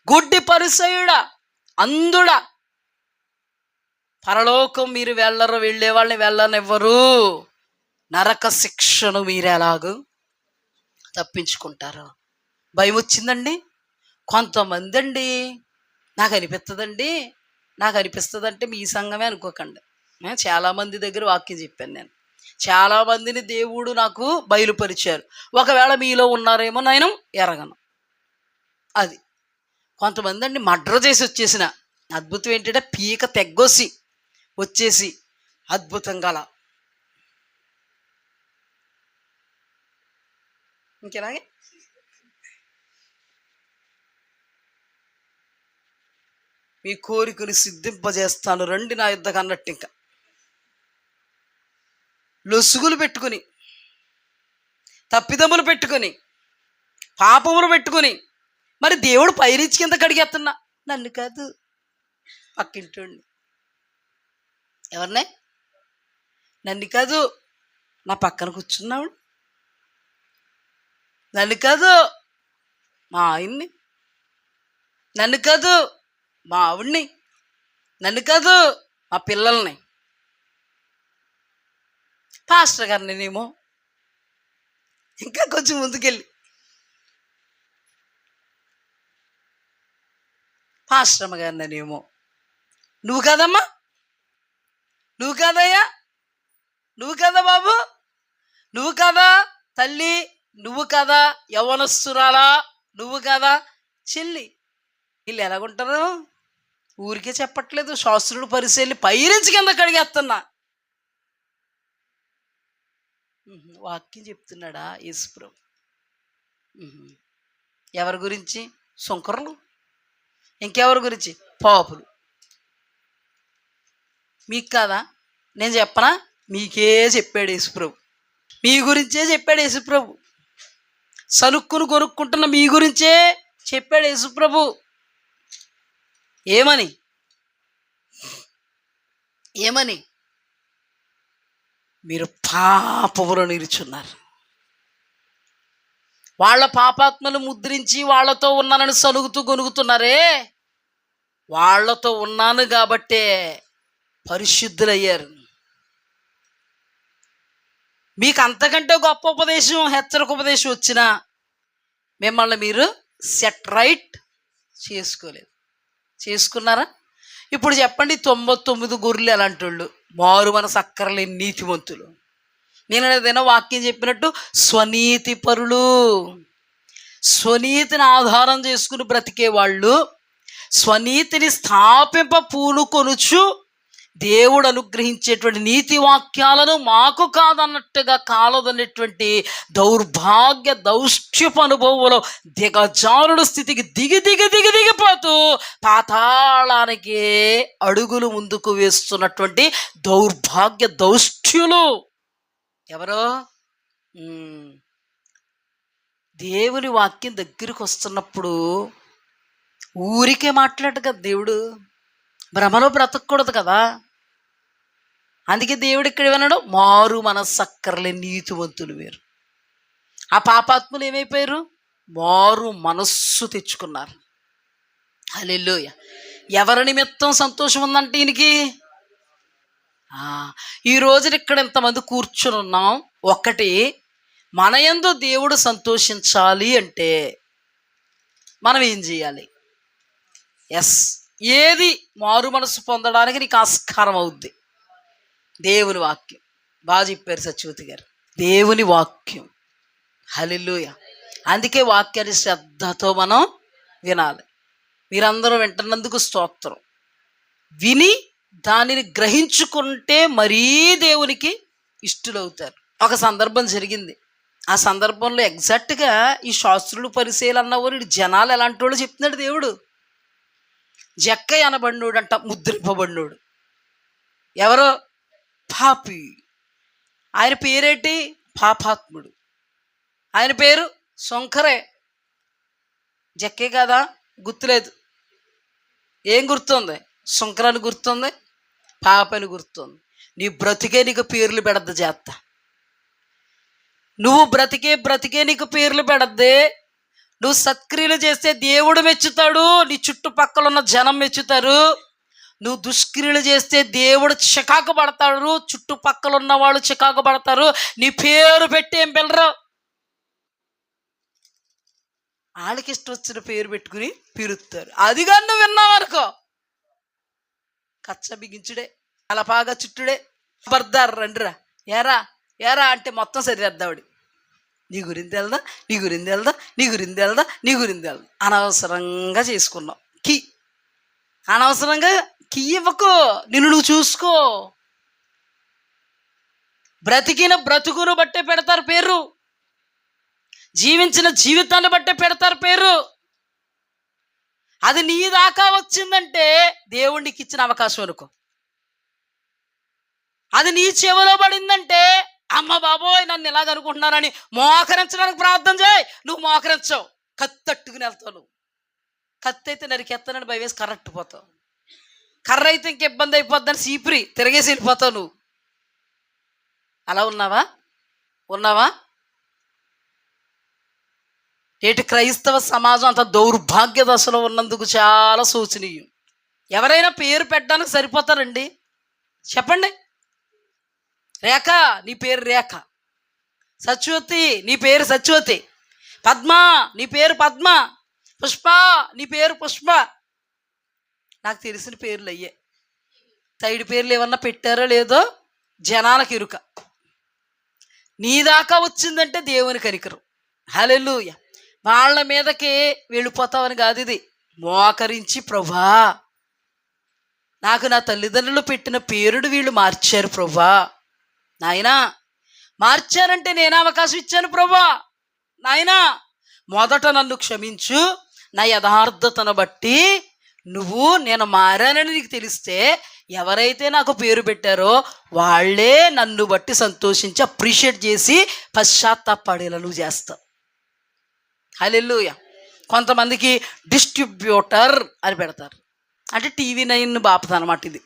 గుడ్డి పరిసయుడా, అంధుడా, పరలోకం మీరు వెళ్ళరు, వెళ్ళే వాళ్ళని వెళ్ళనివ్వరు. నరక శిక్షను మీరు ఎలాగూ తప్పించుకుంటారు. భయం వచ్చిందండి కొంతమంది అండి. నాకు అనిపిస్తుందంటే మీ సంఘమే అనుకోకండి. చాలామంది దగ్గర వాక్యం చెప్పాను నేను. చాలామందిని దేవుడు నాకు బయలుపరిచారు. ఒకవేళ మీలో ఉన్నారేమో నేను ఎరగను. అది కొంతమంది అండి మర్డర్ చేసి వచ్చేసిన అద్భుతం ఏంటంటే పీక తెగ్గొసి వచ్చేసి అద్భుతంగా అలా ఇంకెలాగే మీ కోరికను సిద్ధింపజేస్తాను రండి నా యుద్ధకు అన్నట్టు, ఇంకా లొసుగులు పెట్టుకుని, తప్పిదములు పెట్టుకుని, పాపములు పెట్టుకుని, మరి దేవుడు పైరించి కింద కడిగేస్తున్నా. నన్ను కాదు, పక్కింటోడిని. ఎవరినే? నన్ను కాదు, నా పక్కన కూర్చున్నాడు. నన్ను కాదు, మా ఆయన్ని. నన్ను కాదు, మా ఆవిడ్ని. నన్ను కాదు, మా పిల్లల్ని. పాస్టర్ గారిని నేమో ఇంకా కొంచెం ముందుకెళ్ళి పాస్టర్ అమ్మ గారిని నేమో నువ్వు కాదమ్మా, నువ్వు కాదయ్యా, నువ్వు కదా బాబు, నువ్వు కదా తల్లి, నువ్వు కదా యవ్వనస్తురాలా, నువ్వు కదా చెల్లి. వీళ్ళు ఎలాగుంటారు? ఊరికే చెప్పట్లేదు, శాస్త్రులు పరిశీలి పైరించి కింద కడిగేస్తున్నా. వాక్యం చెప్తున్నాడా యేసుప్రభు? ఎవరి గురించి? సుంకరులు. ఇంకెవరి గురించి? పాపులు. మీకు కాదా? నేను చెప్పనా? మీకే చెప్పాడు యేసుప్రభు. మీ గురించే చెప్పాడు యేసుప్రభు. సనుక్కును కొనుక్కుంటున్న మీ గురించే చెప్పాడు యేసుప్రభు. ఏమని? ఏమని? మీరు పాపములో నిలుచున్నారు. వాళ్ళ పాపాత్మలు ముద్రించి వాళ్ళతో ఉన్నానని సలుగుతూ గొనుగుతున్నారే, వాళ్ళతో ఉన్నాను కాబట్టే పరిశుద్ధులయ్యారు. మీకు అంతకంటే గొప్ప ఉపదేశం, హెచ్చరిక ఉపదేశం వచ్చినా మిమ్మల్ని మీరు సెట్ రైట్ చేసుకోలేదు. చేసుకున్నారా? ఇప్పుడు చెప్పండి, 99 గొర్రెలు ఎలాంటి వాళ్ళు? మారు మనసు అక్కర్లేని నీతిమంతులు. నేను ఏదైనా వాక్యం చెప్పినట్టు స్వనీతి పరులు, స్వనీతిని ఆధారం చేసుకుని బ్రతికే వాళ్ళు, స్వనీతిని స్థాపింప పూనుకొనుచు దేవుడు అనుగ్రహించేటువంటి నీతి వాక్యాలను మాకు కాదన్నట్టుగా కాలదనేటువంటి దౌర్భాగ్య దౌష్ట్యపు అనుభవంలో దిగజారుడు స్థితికి దిగిపోతూ పాతాళానికి అడుగులు ముందుకు వేస్తున్నటువంటి దౌర్భాగ్య దౌష్ట్యులు ఎవరో? దేవుని వాక్యం దగ్గరికి వస్తున్నప్పుడు ఊరికే మాట్లాడు కదా దేవుడు. భ్రమలో బ్రతకూడదు కదా. అందుకే దేవుడు ఇక్కడ ఏమన్నాడు? మారు మనస్సక్కర్లే నీతివంతులు వేరు. ఆ పాపాత్ములు ఏమైపోయారు? మారు మనస్సు తెచ్చుకున్నారు. హల్లెలూయా. ఎవరి నిమిత్తం సంతోషం ఉందంటే ఈయనకి? ఈ రోజున ఇక్కడ ఇంతమంది కూర్చుని ఉన్నాం. ఒకటి, మన యందు దేవుడు సంతోషించాలి అంటే మనం ఏం చేయాలి? ఏది మారు మనసు పొందడానికి నీకు ఆస్కారం అవుద్ది? దేవుని వాక్యం. బాగా చెప్పారు సత్యవతి గారు, దేవుని వాక్యం. హల్లెలూయా. అందుకే వాక్యాన్ని శ్రద్ధతో మనం వినాలి. మీరందరూ వింటున్నందుకు స్తోత్రం. విని దానిని గ్రహించుకుంటే మరీ దేవునికి ఇష్టలవుతారు. ఒక సందర్భం జరిగింది. ఆ సందర్భంలో ఎగ్జాక్ట్గా ఈ శాస్త్రులు పరిశీలన అన్నవారు జనాలు ఎలాంటి వాళ్ళు చెప్తున్నాడు దేవుడు. జక్కయ్య అనబడినోడు అంట, ముద్రింపబడినోడు. ఎవరో? పాపి. ఆయన పేరేంటి? పాపాత్ముడు. ఆయన పేరు శంకరే. జక్కే కదా? గుర్తులేదు. ఏం గుర్తుంది? శంకరాన్ని గుర్తుంది, పాపని గుర్తుంది. నీ బ్రతికే నీకు పేర్లు పెడద్దు చేస్తా. నువ్వు బ్రతికే నీకు పేర్లు పెడద్దే. నువ్వు సత్క్రియలు చేస్తే దేవుడు మెచ్చుతాడు, నీ చుట్టుపక్కల ఉన్న జనం మెచ్చుతారు. నువ్వు దుష్క్రియలు చేస్తే దేవుడు చికాకు పడతాడు, చుట్టుపక్కల ఉన్న వాళ్ళు చికాకు పడతారు. నీ పేరు పెట్టి ఏం పిల్లరు? వాళ్ళకి ఇష్టం వచ్చిన పేరు పెట్టుకుని పిలుస్తారు. అది కానీ నువ్వు విన్నావనుకో, కచ్చ బిగించుడే, అలపాగా చుట్టుడే, బర్దారు రండిరా, ఏరా అంటే మొత్తం సరిదిద్దావిడి. నీ గురించి వెళ్దా, నీ గురించి వెళ్దా, నీ గురించి వెళ్దా, నీ గురించి వెళ్దా. అనవసరంగా చేసుకున్నావు. అనవసరంగా కీ ఇవ్వకు. నిన్ను నువ్వు చూసుకో. బ్రతికిన బ్రతుకును బట్టే పెడతారు పేరు, జీవించిన జీవితాన్ని బట్టే పెడతారు పేరు. అది నీ దాకా వచ్చిందంటే దేవుడికి ఇచ్చిన అవకాశం అనుకో. అది నీ చెవిలో పడిందంటే, అమ్మ బాబోయ్ నన్ను ఇలాగ అనుకుంటున్నారని మోకరించడానికి ప్రార్థన చేయి. నువ్వు మోకరించవు, కత్తి తట్టుకుని వెళ్తావు. నువ్వు కత్తి అయితే నరికెత్తానని భయవేసి కరెక్ట్ పోతావు. కర్ర అయితే ఇంక ఇబ్బంది అయిపోద్దని సీపురి తిరగేసి వెళ్ళిపోతావు. నువ్వు అలా ఉన్నావా? నేటి క్రైస్తవ సమాజం అంత దౌర్భాగ్య దశలో ఉన్నందుకు చాలా శోచనీయం. ఎవరైనా పేరు పెట్టడానికి సరిపోతారండి? చెప్పండి. రేఖ, నీ పేరు రేఖ. సత్యవతి, నీ పేరు సత్యవతి. పద్మ, నీ పేరు పద్మ. పుష్ప, నీ పేరు పుష్ప. నాకు తెలిసిన పేర్లు అయ్యే. తైడి పేర్లు ఏమన్నా పెట్టారో లేదో జనాలకు ఇరుక. నీ దాకా వచ్చిందంటే దేవుని కనికరం. హల్లెలూయా. వాళ్ళ మీదకి వెళ్ళిపోతామని కాదు, ఇది మోకరించి, ప్రభా నాకు నా తల్లిదండ్రులు పెట్టిన పేరుడు వీళ్ళు మార్చారు ప్రభా, నాయనా మార్చారంటే నేను అవకాశం ఇచ్చాను ప్రభా, నాయనా మొదట నన్ను క్షమించు, నా యథార్థతను బట్టి నువ్వు నేను మారానని నీకు తెలిస్తే ఎవరైతే నాకు పేరు పెట్టారో వాళ్ళే నన్ను బట్టి సంతోషించి అప్రిషియేట్ చేసి పశ్చాత్తాపడేలా నువ్వు చేస్తావు. హల్లెలూయా. కొంతమందికి డిస్ట్రిబ్యూటర్ అని పెడతారు, అంటే TV9 బాపత అనమాట ఇది.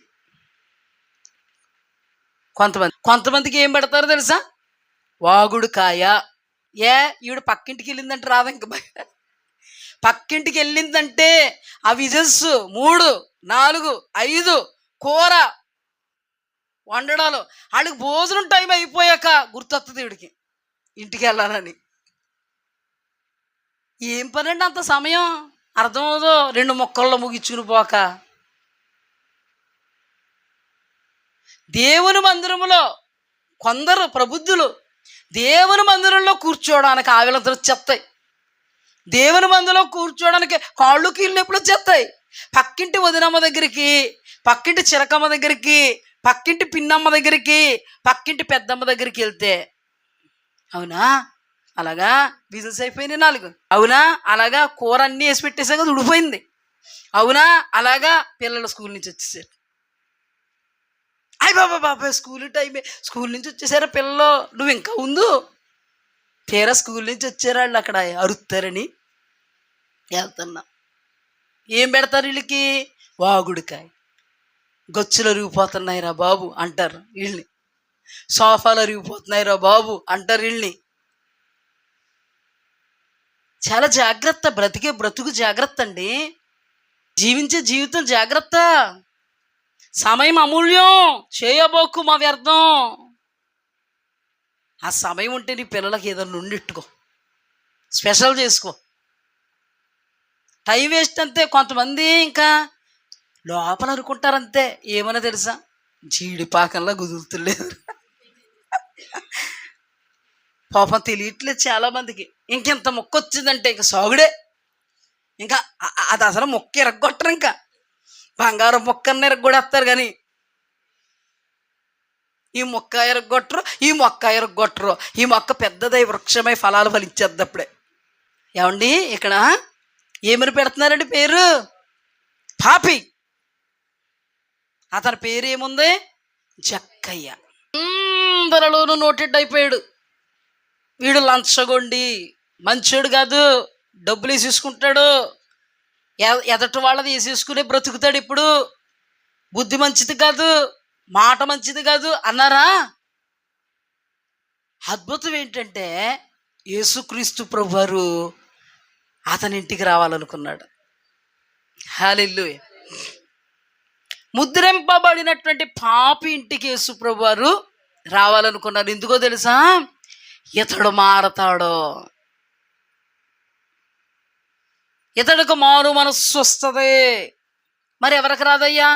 కొంతమందికి ఏం పెడతారో తెలుసా? వాగుడుకాయ. ఈవిడ పక్కింటికి వెళ్ళిందంటే రాదు, ఇంక పక్కింటికి వెళ్ళిందంటే ఆ విజన్స్ 3, 4, 5 కూర వండడాలు, వాళ్ళకి భోజనం టైం అయిపోయాక గుర్తొస్తుంది వీడికి ఇంటికి వెళ్ళాలని. ఏం పని అండి అంత సమయం? అర్థమవుదో 2 ముక్కల్లో ముగించుకుని పోక. దేవుని మందిరములో కొందరు ప్రబుద్ధులు దేవుని మందిరంలో కూర్చోవడానికి ఆవిలంతలు చెత్తాయి, దేవుని మందిరంలో కూర్చోవడానికి కాళ్ళు కీళ్ళు నొప్పులు వచ్చేస్తాయి. పక్కింటి వదినమ్మ దగ్గరికి, పక్కింటి చిరకమ్మ దగ్గరికి, పక్కింటి పిన్నమ్మ దగ్గరికి, పక్కింటి పెద్దమ్మ దగ్గరికి వెళ్తే అవునా అలాగా బిజినెస్ అయిపోయినాయి 4, అవునా అలాగా కూర అన్నీ వేసి పెట్టేసా కదా ఉడిపోయింది, అవునా అలాగా పిల్లలు స్కూల్ నుంచి వచ్చేసారు, అయ్య బాబా స్కూల్ నుంచి వచ్చేసారా పిల్లలు, నువ్వు ఇంకా ఉందు, తీరా స్కూల్ నుంచి వచ్చారా వాళ్ళు అక్కడ అరుస్తారని వెళ్తున్నా. ఏం పెడతారు వీళ్ళకి? వాగుడికాయ. గచ్చులు అరిగిపోతున్నాయి రా బాబు అంటారు వీళ్ళని, సోఫాలు అరిగిపోతున్నాయి రా బాబు అంటారు వీళ్ళని. చాలా జాగ్రత్త, బ్రతుకు జాగ్రత్త అండి, జీవించే జీవితం జాగ్రత్త. సమయం అమూల్యం, చేయబోకు మా వ్యర్థం. ఆ సమయం ఉంటే నీ పిల్లలకి ఏదైనా ఉండిట్టుకో, స్పెషల్ చేసుకో. టైం వేస్ట్ అంతే. కొంతమంది ఇంకా లోపల అనుకుంటారంతే, ఏమన్నా తెలుసా, జీడిపాకంలా కుదురుతులేదు. పాపం తెలియట్లేదు చాలామందికి. ఇంకెంత మొక్క వచ్చిందంటే ఇంక సాగుడే, ఇంకా అది అసలు మొక్క ఎరగొట్టరు, ఇంకా బంగారం మొక్కన్న ఎరగొడేస్తారు కానీ ఈ మొక్క ఎరగొట్టరు, ఈ మొక్క పెద్దదై వృక్షమై ఫలాలు ఫలించేద్ది అప్పుడే. ఏమండి ఇక్కడ ఏమని పెడుతున్నారండి పేరు? పాపి. అతని పేరు ఏముంది? జక్కయ్య. అందరిలోనూ నోటెడ్ అయిపోయాడు. వీడు లంచగొండి, మంచోడు కాదు, డబ్బులు వేసేసుకుంటాడు, ఎదటి వాళ్ళది వేసేసుకునే బ్రతుకుతాడు, ఇప్పుడు బుద్ధి మంచిది కాదు, మాట మంచిది కాదు అన్నారా? అద్భుతం ఏంటంటే యేసుక్రీస్తు ప్రభువారు అతని ఇంటికి రావాలనుకున్నాడు. హల్లెలూయా. ముద్రింపబడినటువంటి పాపి ఇంటికి యేసు ప్రభువారు రావాలనుకున్నారు. ఎందుకో తెలుసా? ఇతడు మారతాడో, ఇతడికి మారు మనస్సు వస్తుంది. మరి ఎవరికి రాదయ్యా?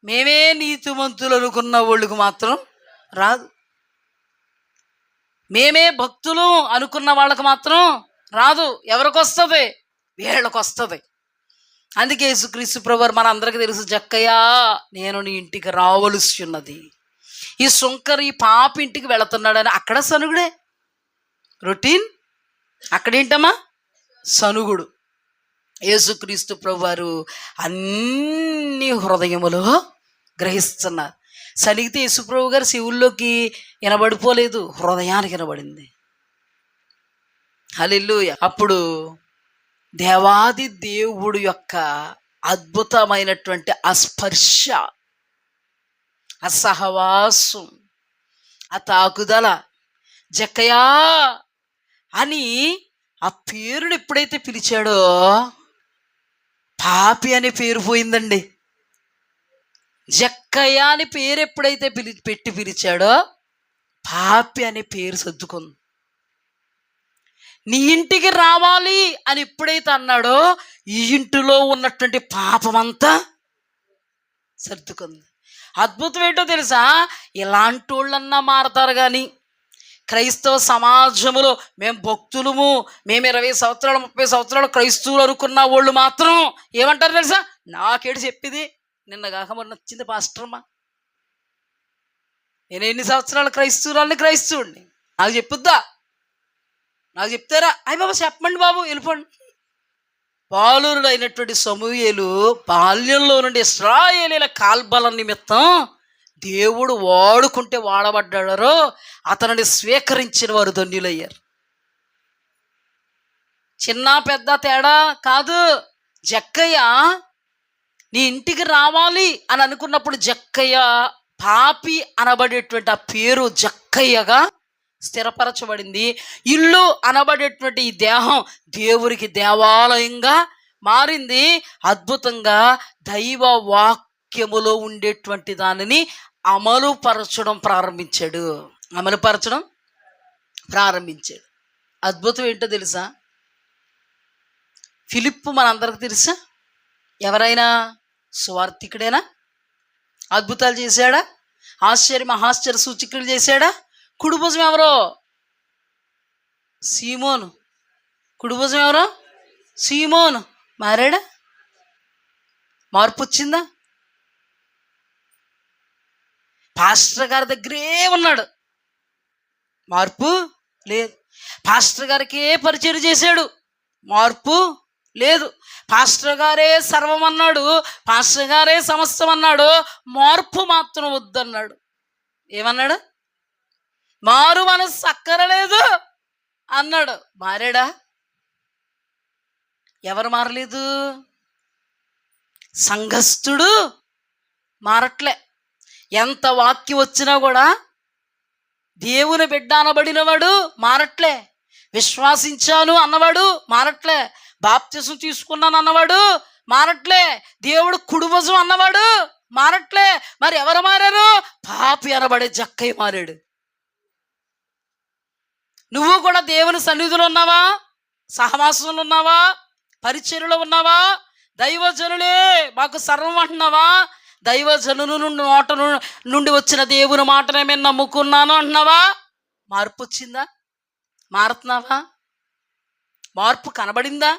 మేమే నీతిమంతులు అనుకున్న వాళ్ళకి మాత్రం రాదు, మేమే భక్తులు అనుకున్న వాళ్ళకి మాత్రం రాదు. ఎవరికి వస్తుంది? వీళ్ళకి వస్తుంది. అందుకే యేసుక్రీస్తు ప్రభువారు మన అందరికీ తెలుసు, జక్కయ్య నేను నీ ఇంటికి రావలసి ఉన్నది. ఈ సుంకరు ఈ పాప ఇంటికి వెళుతున్నాడని అక్కడ సనుగుడే, రొటీన్. అక్కడేంటమ్మా? సనుగుడు. యేసుక్రీస్తు ప్రభువారు అన్ని హృదయములో గ్రహిస్తున్నారు. సనిగితే యేసుప్రభు గారు శివుల్లోకి వినబడిపోలేదు, హృదయానికి వినబడింది. హల్లెలూయా. అప్పుడు దేవాది దేవుడు యొక్క అద్భుతమైనటువంటి ఆ స్పర్శ, ఆ సహవాసం, ఆ తాకుదల, జక్కయ్యా అని ఆ పేరుని ఎప్పుడైతే పిలిచాడో పాపి అనే పేరు పోయిందండి. జక్కయ్య అని పేరు ఎప్పుడైతే పెట్టి పిలిచాడో పాపి అనే పేరు సర్దుకుంది. నీ ఇంటికి రావాలి అని ఎప్పుడైతే అన్నాడో ఈ ఇంటిలో ఉన్నటువంటి పాపమంతా సర్దుకుంది. అద్భుతం ఏంటో తెలుసా? ఇలాంటి వాళ్ళన్నా మారతారు కానీ క్రైస్తవ సమాజంలో మేము భక్తులము, మేము 20 సంవత్సరాలు 30 సంవత్సరాలు క్రైస్తవులు అనుకున్న వాళ్ళు మాత్రం ఏమంటారు తెలుసా? నాకేడు చెప్పేది, నిన్న కాక మొన్న వచ్చింది పాస్టర్మా, నేను ఎన్ని సంవత్సరాలు క్రైస్తవుడిని, నాకు చెప్పుద్దా, నాకు చెప్తారా? అయ్య బాబా చెప్పండి బాబు, వెళ్ళిపోండి. బాలురుడు అయినటువంటి సమూయేలు బాల్యంలో నుండి ఇశ్రాయేలీయుల కాల్బలం నిమిత్తం దేవుడు వాడుకుంటే వాడబడ్డాడో అతనిని స్వీకరించిన వారు ధన్యులయ్యారు. చిన్న పెద్ద తేడా కాదు. జక్కయ్య నీ ఇంటికి రావాలి అని అనుకున్నప్పుడు జక్కయ్య పాపి అనబడేటువంటి ఆ పేరు జక్కయ్యగా స్థిరపరచబడింది. ఇల్లు అనబడేటువంటి ఈ దేహం దేవునికి దేవాలయంగా మారింది. అద్భుతంగా దైవ వాక్యములో ఉండేటువంటి దానిని అమలుపరచడం ప్రారంభించాడు. అద్భుతం ఏంటో తెలుసా? ఫిలిప్పు మనందరికి తెలుసా? ఎవరైనా సువార్థికుడేనా? అద్భుతాలు చేశాడా? మహాశ్చర్య సూచికలు చేశాడా? కుడి భుజం ఎవరో? సీమోను. కుడి భుజం ఎవరో? సీమోను. మారాడా? మార్పు వచ్చిందా? పాస్టర్ గారి దగ్గరే ఉన్నాడు, మార్పు లేదు. పాస్టర్ గారికే పరిచయం చేశాడు, మార్పు లేదు. పాస్టర్ గారే సర్వం అన్నాడు, పాస్టర్ గారే సమస్తం అన్నాడు, మార్పు మాత్రం వద్దన్నాడు. ఏమన్నాడు? మారు మనసు అక్కరలేదు అన్నాడు. మారాడా? ఎవరు మారలేదు? సంఘస్థుడు మారట్లే. ఎంత వాక్యం వచ్చినా కూడా దేవుని బిడ్డ అనబడినవాడు మారట్లే. విశ్వాసించాను అన్నవాడు మారట్లే. బాప్తిసం తీసుకున్నాను అన్నవాడు మారట్లే. దేవుడు కుడిభుజం అన్నవాడు మారట్లే. మరి ఎవరు మారారు? పాపి అనబడే జక్కయ్య మారాడు. నువ్వు కూడా దేవుని సన్నిధిలో ఉన్నావా? సహవాసంలో ఉన్నావా? పరిచర్యలో ఉన్నావా? దైవజనులే మాకు సర్వం అంటున్నావా? దైవజనుల నోట నుండి వచ్చిన దేవుని మాటనే మేము నమ్ముకున్నాను అంటున్నావా? మార్పు వచ్చిందా? మారుతున్నావా? మార్పు కనబడిందా?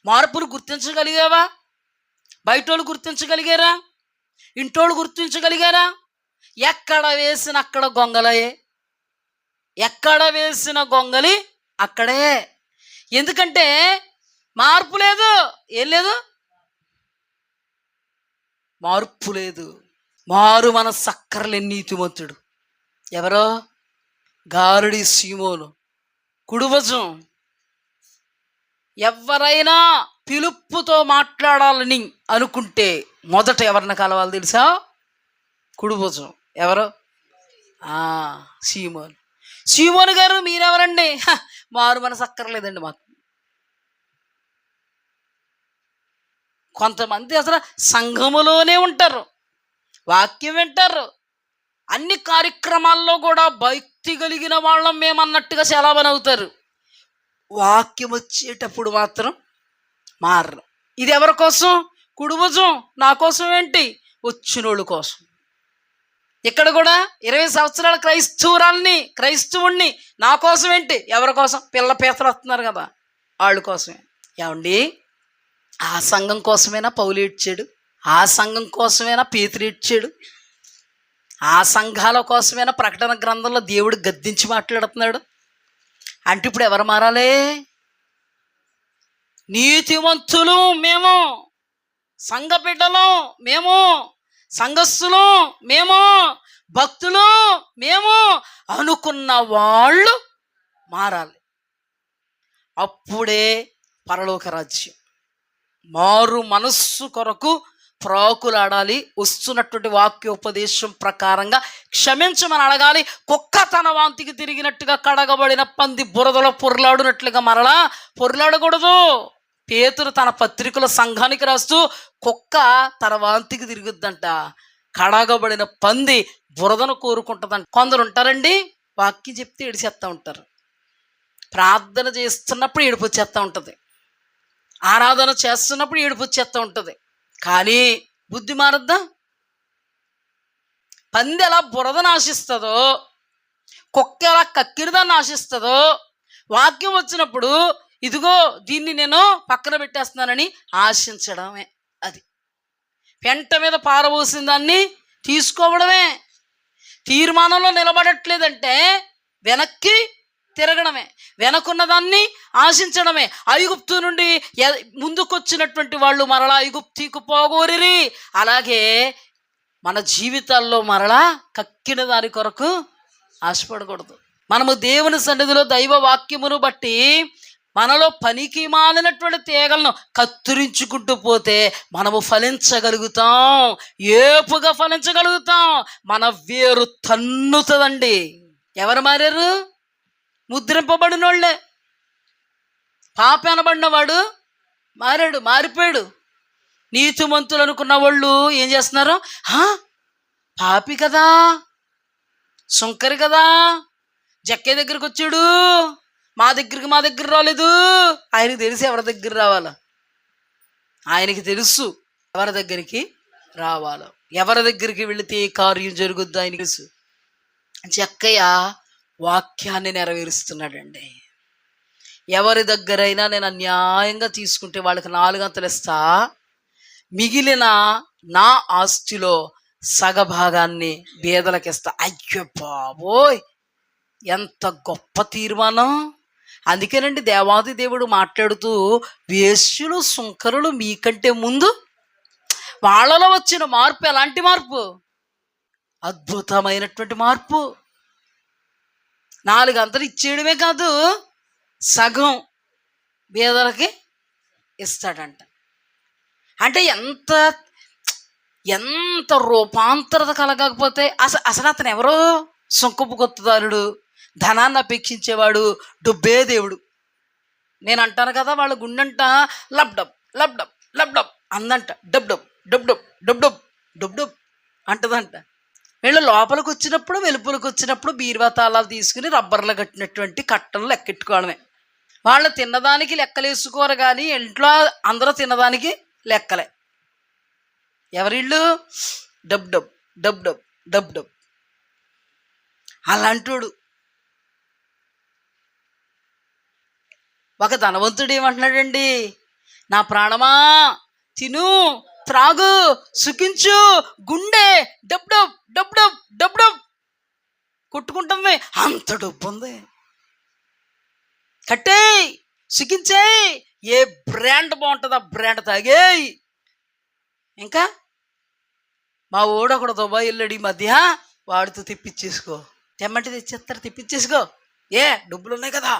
మార్పును గుర్తించగలిగావా? బయటోళ్ళు గుర్తించగలిగారా? ఇంటోళ్ళు గుర్తించగలిగారా? ఎక్కడ వేసిన అక్కడ గొంగలయే, ఎక్కడ వేసిన గొంగలి అక్కడే. ఎందుకంటే మార్పు లేదు. ఏం లేదు? మార్పు లేదు. మారు మన సక్కర్లేని నీతిమంతుడు ఎవరో? గారడి సీమోను, కుడిభుజం. ఎవరైనా పిలుపుతో మాట్లాడాలని అనుకుంటే మొదట ఎవరిని కలవాలి తెలుసా? కుడిభుజం. ఎవరో? సీమోను. సీమోను గారు మీరెవరండి? మారు మనసు అక్కర్లేదండి మాకు. కొంతమంది అసలు సంఘములోనే ఉంటారు, వాక్యం వింటారు, అన్ని కార్యక్రమాల్లో కూడా భక్తి కలిగిన వాళ్ళం మేమన్నట్టుగా సెలవని అవుతారు. వాక్యం వచ్చేటప్పుడు మాత్రం మారరు. ఇది ఎవరి కోసం? కుడిభుజం. నా కోసం ఏంటి? వచ్చినోళ్ళు కోసం. ఇక్కడ కూడా 20 సంవత్సరాల క్రైస్తవుణ్ణి నా కోసం ఏంటి? ఎవరి కోసం? పిల్ల పేతలు వస్తున్నారు కదా, వాళ్ళ కోసమే. ఏమండి, ఆ సంఘం కోసమేనా పౌలు ఏడ్చాడు? ఆ సంఘం కోసమేనా పేతురు ఏడ్చాడు? ఆ సంఘాల కోసమేనా ప్రకటన గ్రంథంలో దేవుడు గద్దించి మాట్లాడుతున్నాడు? అంటే ఇప్పుడు ఎవరు మారాలి? నీతిమంతులు మేము, సంఘ బిడ్డలు మేము, సంఘస్థులు మేము, భక్తులు మేము అనుకున్న వాళ్ళు మారాలి. అప్పుడే పరలోక రాజ్యం. మారు మనస్సు కొరకు ప్రాకులాడాలి. వస్తున్నటువంటి వాక్యోపదేశం ప్రకారంగా క్షమించమని అడగాలి. కుక్క తన వాంతికి తిరిగినట్టుగా కడగబడిన పంది బురదలో పొర్లాడునట్లుగా మరలా పొర్లాడకూడదు. పేతురు తన పత్రికలో సంఘానికి రాస్తూ కుక్క తన వాంతికి తిరుగుద్దంట, కడగబడిన పంది బురదను కోరుకుంటుందంట. కొందరు ఉంటారండి, వాక్యం చెప్తే ఏడిచేస్తూ ఉంటారు, ప్రార్థన చేస్తున్నప్పుడు ఏడుపు వచ్చేస్తూ ఉంటుంది, ఆరాధన చేస్తున్నప్పుడు ఏడుపు వచ్చేస్తూ ఉంటుంది. కానీ బుద్ధి మారద్దా? పంది ఎలా బురదను ఆశిస్తుందో, కుక్క ఎలా కక్కిరిదాన్ని ఆశిస్తుందో, వాక్యం వచ్చినప్పుడు ఇదిగో దీన్ని నేను పక్కన పెట్టేస్తున్నానని ఆశించడమే. అది పెంట మీద పారబోసిన దాన్ని తీసుకోవడమే. తీర్మానంలో నిలబడట్లేదంటే వెనక్కి తిరగడమే, వెనకున్న దాన్ని ఆశించడమే. ఐగుప్తు నుండి ముందుకొచ్చినటువంటి వాళ్ళు మరలా ఐగుప్తికి పోగోరిరి. అలాగే మన జీవితాల్లో మరలా కక్కిన దాని కొరకు ఆశపడకూడదు. మనము దేవుని సన్నిధిలో దైవ వాక్యమును బట్టి మనలో పనికి మాలినటువంటి తీగలను కత్తిరించుకుంటూ పోతే మనము ఫలించగలుగుతాం, ఏపుగా ఫలించగలుగుతాం. మన వేరు తన్నుతుందండి. ఎవరు మారారు? ముద్రింపబడిన వాళ్ళే. పాప అనబడినవాడు మారాడు, మారిపోయాడు. నీతిమంతులు అనుకున్న వాళ్ళు ఏం చేస్తున్నారు? పాపి కదా, సుంకరి కదా, జక్కే దగ్గరికి వచ్చాడు, మా దగ్గర రాలేదు. ఆయనకి తెలుసు ఎవరి దగ్గర రావాలో, ఆయనకి తెలుసు ఎవరి దగ్గరికి రావాలో, ఎవరి దగ్గరికి వెళితే ఏ కార్యం జరుగుద్దో ఆయనకి తెలుసు. జక్కయ్య వాక్యాన్ని నెరవేరుస్తున్నాడండి. ఎవరి దగ్గరైనా నేను అన్యాయంగా తీసుకుంటే వాళ్ళకి 4 అంతలు ఇస్తా, మిగిలిన నా ఆస్తిలో సగభాగాన్ని బేదలకు ఇస్తా. అయ్యో బాబోయ్, ఎంత గొప్ప తీర్మానం! అందుకేనండి దేవాది దేవుడు మాట్లాడుతూ, వేశ్యులు సుంకరులు మీకంటే ముందు. వాళ్ళలో వచ్చిన మార్పు ఎలాంటి మార్పు? అద్భుతమైనటువంటి మార్పు. 4 అంతలు ఇచ్చేయడమే కాదు, సగం బేదలకి ఇస్తాడంట. అంటే ఎంత రూపాంతరత కలగకపోతే అసలు అతను ఎవరో? సుంకపు కొత్తదారుడు, ధనాన్ని అపేక్షించేవాడు, డబ్బే దేవుడు. నేను అంటాను కదా, వాళ్ళ గుండంట లబ్డబ్ లబ్డబ్ లబ్డబ్ అందంట, డబ్ డబ్ డబ్ డబ్ డబ్ డబ్ డబ్ డబ్ అంటదంట. వీళ్ళు లోపలికి వచ్చినప్పుడు, వెలుపులకు వచ్చినప్పుడు బీరువా తాళాలు తీసుకుని రబ్బర్లు కట్టినటువంటి కట్టలు లెక్కెట్టుకోవడమే. వాళ్ళు తిన్నదానికి లెక్కలేసుకోరు, కానీ ఇంట్లో అందరూ తినదానికి లెక్కలే. ఎవరిళ్ళు? డబ్ డబ్ డబ్ డబ్ డబ్ డబ్ అలాంటోడు. ఒక ధనవంతుడు ఏమంటున్నాడండి? నా ప్రాణమా తిను, త్రాగు, సుఖించు, గుండె డబ్ డబ్ డబ్ డబ్ డబ్ డబ్ కొట్టుకుంటుంది. అంత డబ్బు ఉంది, కట్టేయి, సుఖించేయి, ఏ బ్రాండ్ బాగుంటుంది ఆ బ్రాండ్ తాగేయి. ఇంకా మా ఓడు ఒకడు దుబాయ్ వెళ్ళాడు ఈ మధ్య, వాడితో తెప్పించేసుకో, తెమ్మంటే తెచ్చేస్తారు, తెప్పించేసుకో, ఏ డబ్బులు ఉన్నాయి కదా.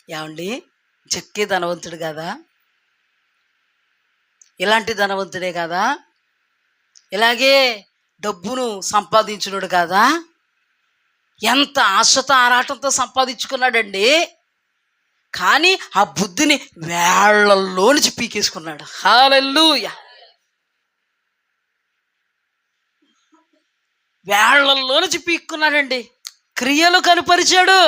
ఏమండి, చెక్కే ధనవంతుడు కదా, ఇలాంటి ధనవంతుడే కదా, ఇలాగే డబ్బును సంపాదించున్నాడు కదా. ఎంత ఆశతో ఆరాటంతో సంపాదించుకున్నాడండి. కానీ ఆ బుద్ధిని వేళ్లలోంచి పీకేసుకున్నాడు. హల్లెలూయా! వేళ్లలోంచి పీక్కున్నాడండి. క్రియలు కనుపరిచాడు.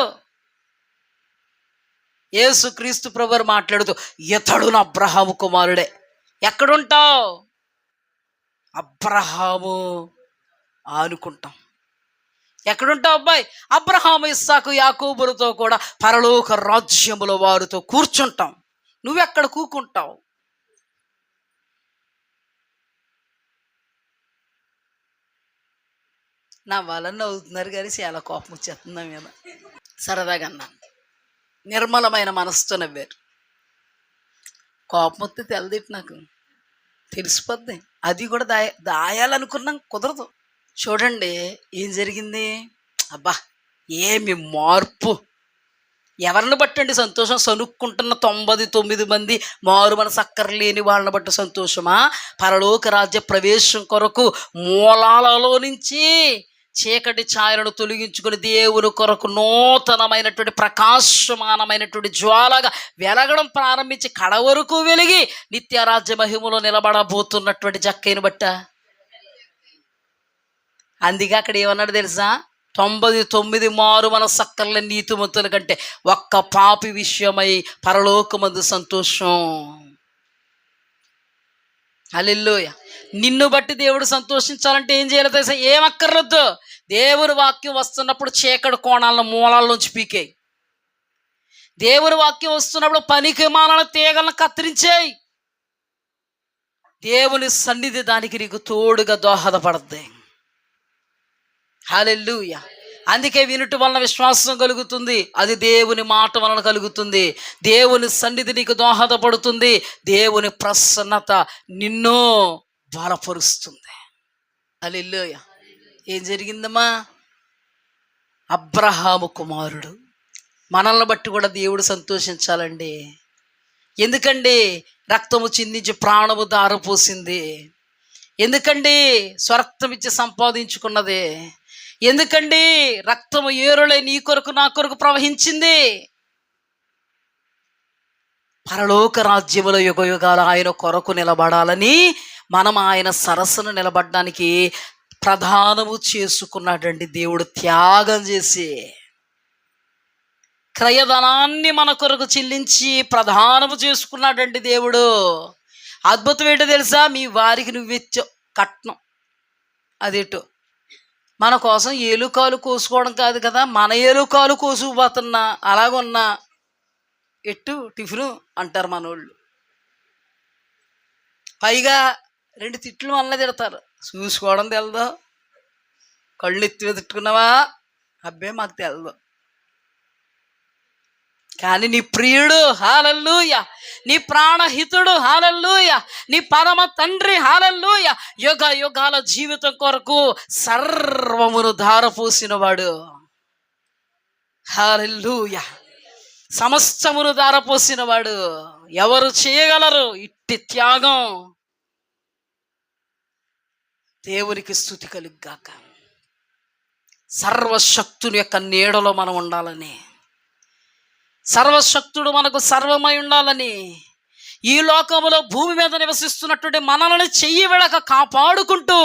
యేసుక్రీస్తు ప్రభువు మాట్లాడుతూ, ఇతడు అబ్రహాము కుమారుడే. ఎక్కడుంటావు? అబ్రహాము ఆనుకుంటాం. ఎక్కడుంటావు అబ్బాయి? అబ్రహాము, ఇస్సాకు, యాకోబులతో కూడా పరలోక రాజ్యములో వారితో కూర్చుంటాం. నువ్వెక్కడ కూకుంటావు? నా వాళ్ళని అవుతున్నారు కానీ చాలా కోపం వచ్చేస్తుంది మీద. సరదాగా అన్నాను, నిర్మలమైన మనసుతో నవ్వారు. కోపం వస్తే తెలదిట్టి నాకు తెలిసిపోద్ది. అది కూడా దాయాలనుకున్నాం, కుదరదు. చూడండి ఏం జరిగింది. అబ్బా ఏమి మార్పు! ఎవరిని బట్టండి సంతోషం? సనుక్కుంటున్న 99 మంది మారు మనసు అక్కర్లేని వాళ్ళని బట్టి సంతోషమా? పరలోక రాజ్య ప్రవేశం కొరకు మూలాలలో నుంచి చీకటి ఛాయలను తొలగించుకొని దేవుని కొరకు నూతనమైనటువంటి ప్రకాశమానమైనటువంటి జ్వాలగా వెలగడం ప్రారంభించి కడ వరకు వెలిగి నిత్యరాజ్య మహిమలో నిలబడబోతున్నటువంటి జక్కయ్యను బట్ట. అందుకే అక్కడ ఏమన్నాడు తెలుసా? 99 మారు మన సక్కర్ల నీతిమంతుల కంటే ఒక్క పాపి విషయమై పరలోకమందు సంతోషం. హల్లెలూయా! నిన్ను బట్టి దేవుడు సంతోషించాలంటే ఏం చేయాలో తెలుసా? ఏం అక్కర్లొద్దు, దేవుని వాక్యం వస్తున్నప్పుడు చీకటి కోణాలను మూలాల నుంచి పీకేయి. దేవుని వాక్యం వస్తున్నప్పుడు పనికి మాలిన తీగలను కత్తిరించేయి. దేవుని సన్నిధి దానికి నీకు తోడుగా దోహదపడద్ది. హల్లెలూయా. అందుకే వినుట వలన విశ్వాసం కలుగుతుంది, అది దేవుని మాట వలన కలుగుతుంది. దేవుని సన్నిధి నీకు దోహదపడుతుంది, దేవుని ప్రసన్నత నిన్ను బలపరుస్తుంది. హల్లెలూయా. ఏం జరిగిందమ్మా? అబ్రహాము కుమారుడు. మనల్ని బట్టి కూడా దేవుడు సంతోషించాలండి. ఎందుకండి? రక్తము చిందించి ప్రాణము దారపోసింది. ఎందుకండి? స్వరక్తం ఇచ్చి సంపాదించుకున్నది. ఎందుకండి? రక్తము ఏరులై నీ కొరకు నా కొరకు ప్రవహించింది. పరలోక రాజ్యముల యుగ యుగాలు ఆయన కొరకు నిలబడాలని, మనం ఆయన సరస్సును నిలబడడానికి ప్రధానము చేసుకున్నాడండి దేవుడు. త్యాగం చేసి క్రయధనాన్ని మన కొరకు చెల్లించి ప్రధానము చేసుకున్నాడండి దేవుడు. అద్భుతం ఏంటో తెలుసా? మీ వారికి నువ్వెచ్చో కట్నం. అదేటో మన కోసం ఏలుకాలు కోసుకోవడం కాదు కదా, మన ఏలుకాలు కోసుకుపోతున్నా అలాగున్నా ఎట్టు టిఫిను అంటారు మనోళ్ళు. పైగా 2 తిట్లు వల్ల తిడతారు. చూసుకోవడం తెలదు, కళ్ళు ఎత్తి తిట్టుకున్నావా, అబ్బే మాకు తెలదు. కానీ నీ ప్రియుడు, హల్లెలూయా, నీ ప్రాణహితుడు, హల్లెలూయా, నీ పరమ తండ్రి, హల్లెలూయా, యుగ యుగాల జీవితం కొరకు సర్వమును ధారపోసినవాడు. హల్లెలూయా. సమస్తమును ధారపోసినవాడు. ఎవరు చేయగలరు ఇట్టి త్యాగం? దేవునికి స్తుతి కలుగుగాక. సర్వశక్తుని యొక్క నీడలో మనం ఉండాలని, సర్వశక్తుడు మనకు సర్వమై ఉండాలని, ఈ లోకములో భూమి మీద నివసిస్తున్నటువంటి మనల్ని చెయ్యి విడక కాపాడుకుంటూ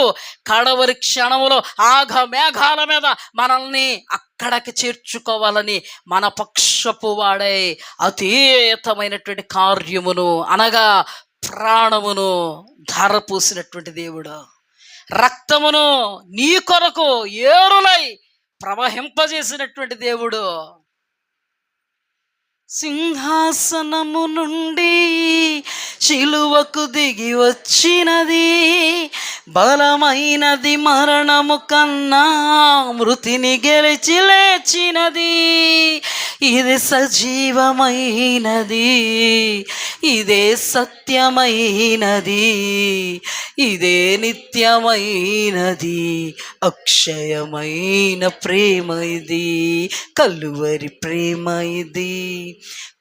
కడవరి క్షణములో ఆఘ మేఘాల మీద మనల్ని అక్కడికి చేర్చుకోవాలని మన పక్షపు వాడై అతీతమైనటువంటి కార్యమును అనగా ప్రాణమును ధారపోసినటువంటి దేవుడు, రక్తమును నీ కొరకు ఏరులై ప్రవహింపజేసినటువంటి దేవుడు. సింహాసనము నుండి శిలువకు దిగి వచ్చినది, బలమైనది మరణము కన్నా మృతిని గెలిచి లేచినది. ఇది సజీవమైనది, ఇదే సత్యమైనది, ఇదే నిత్యమైనది, అక్షయమైన ప్రేమ ఇది, కలువరి ప్రేమ ఇది,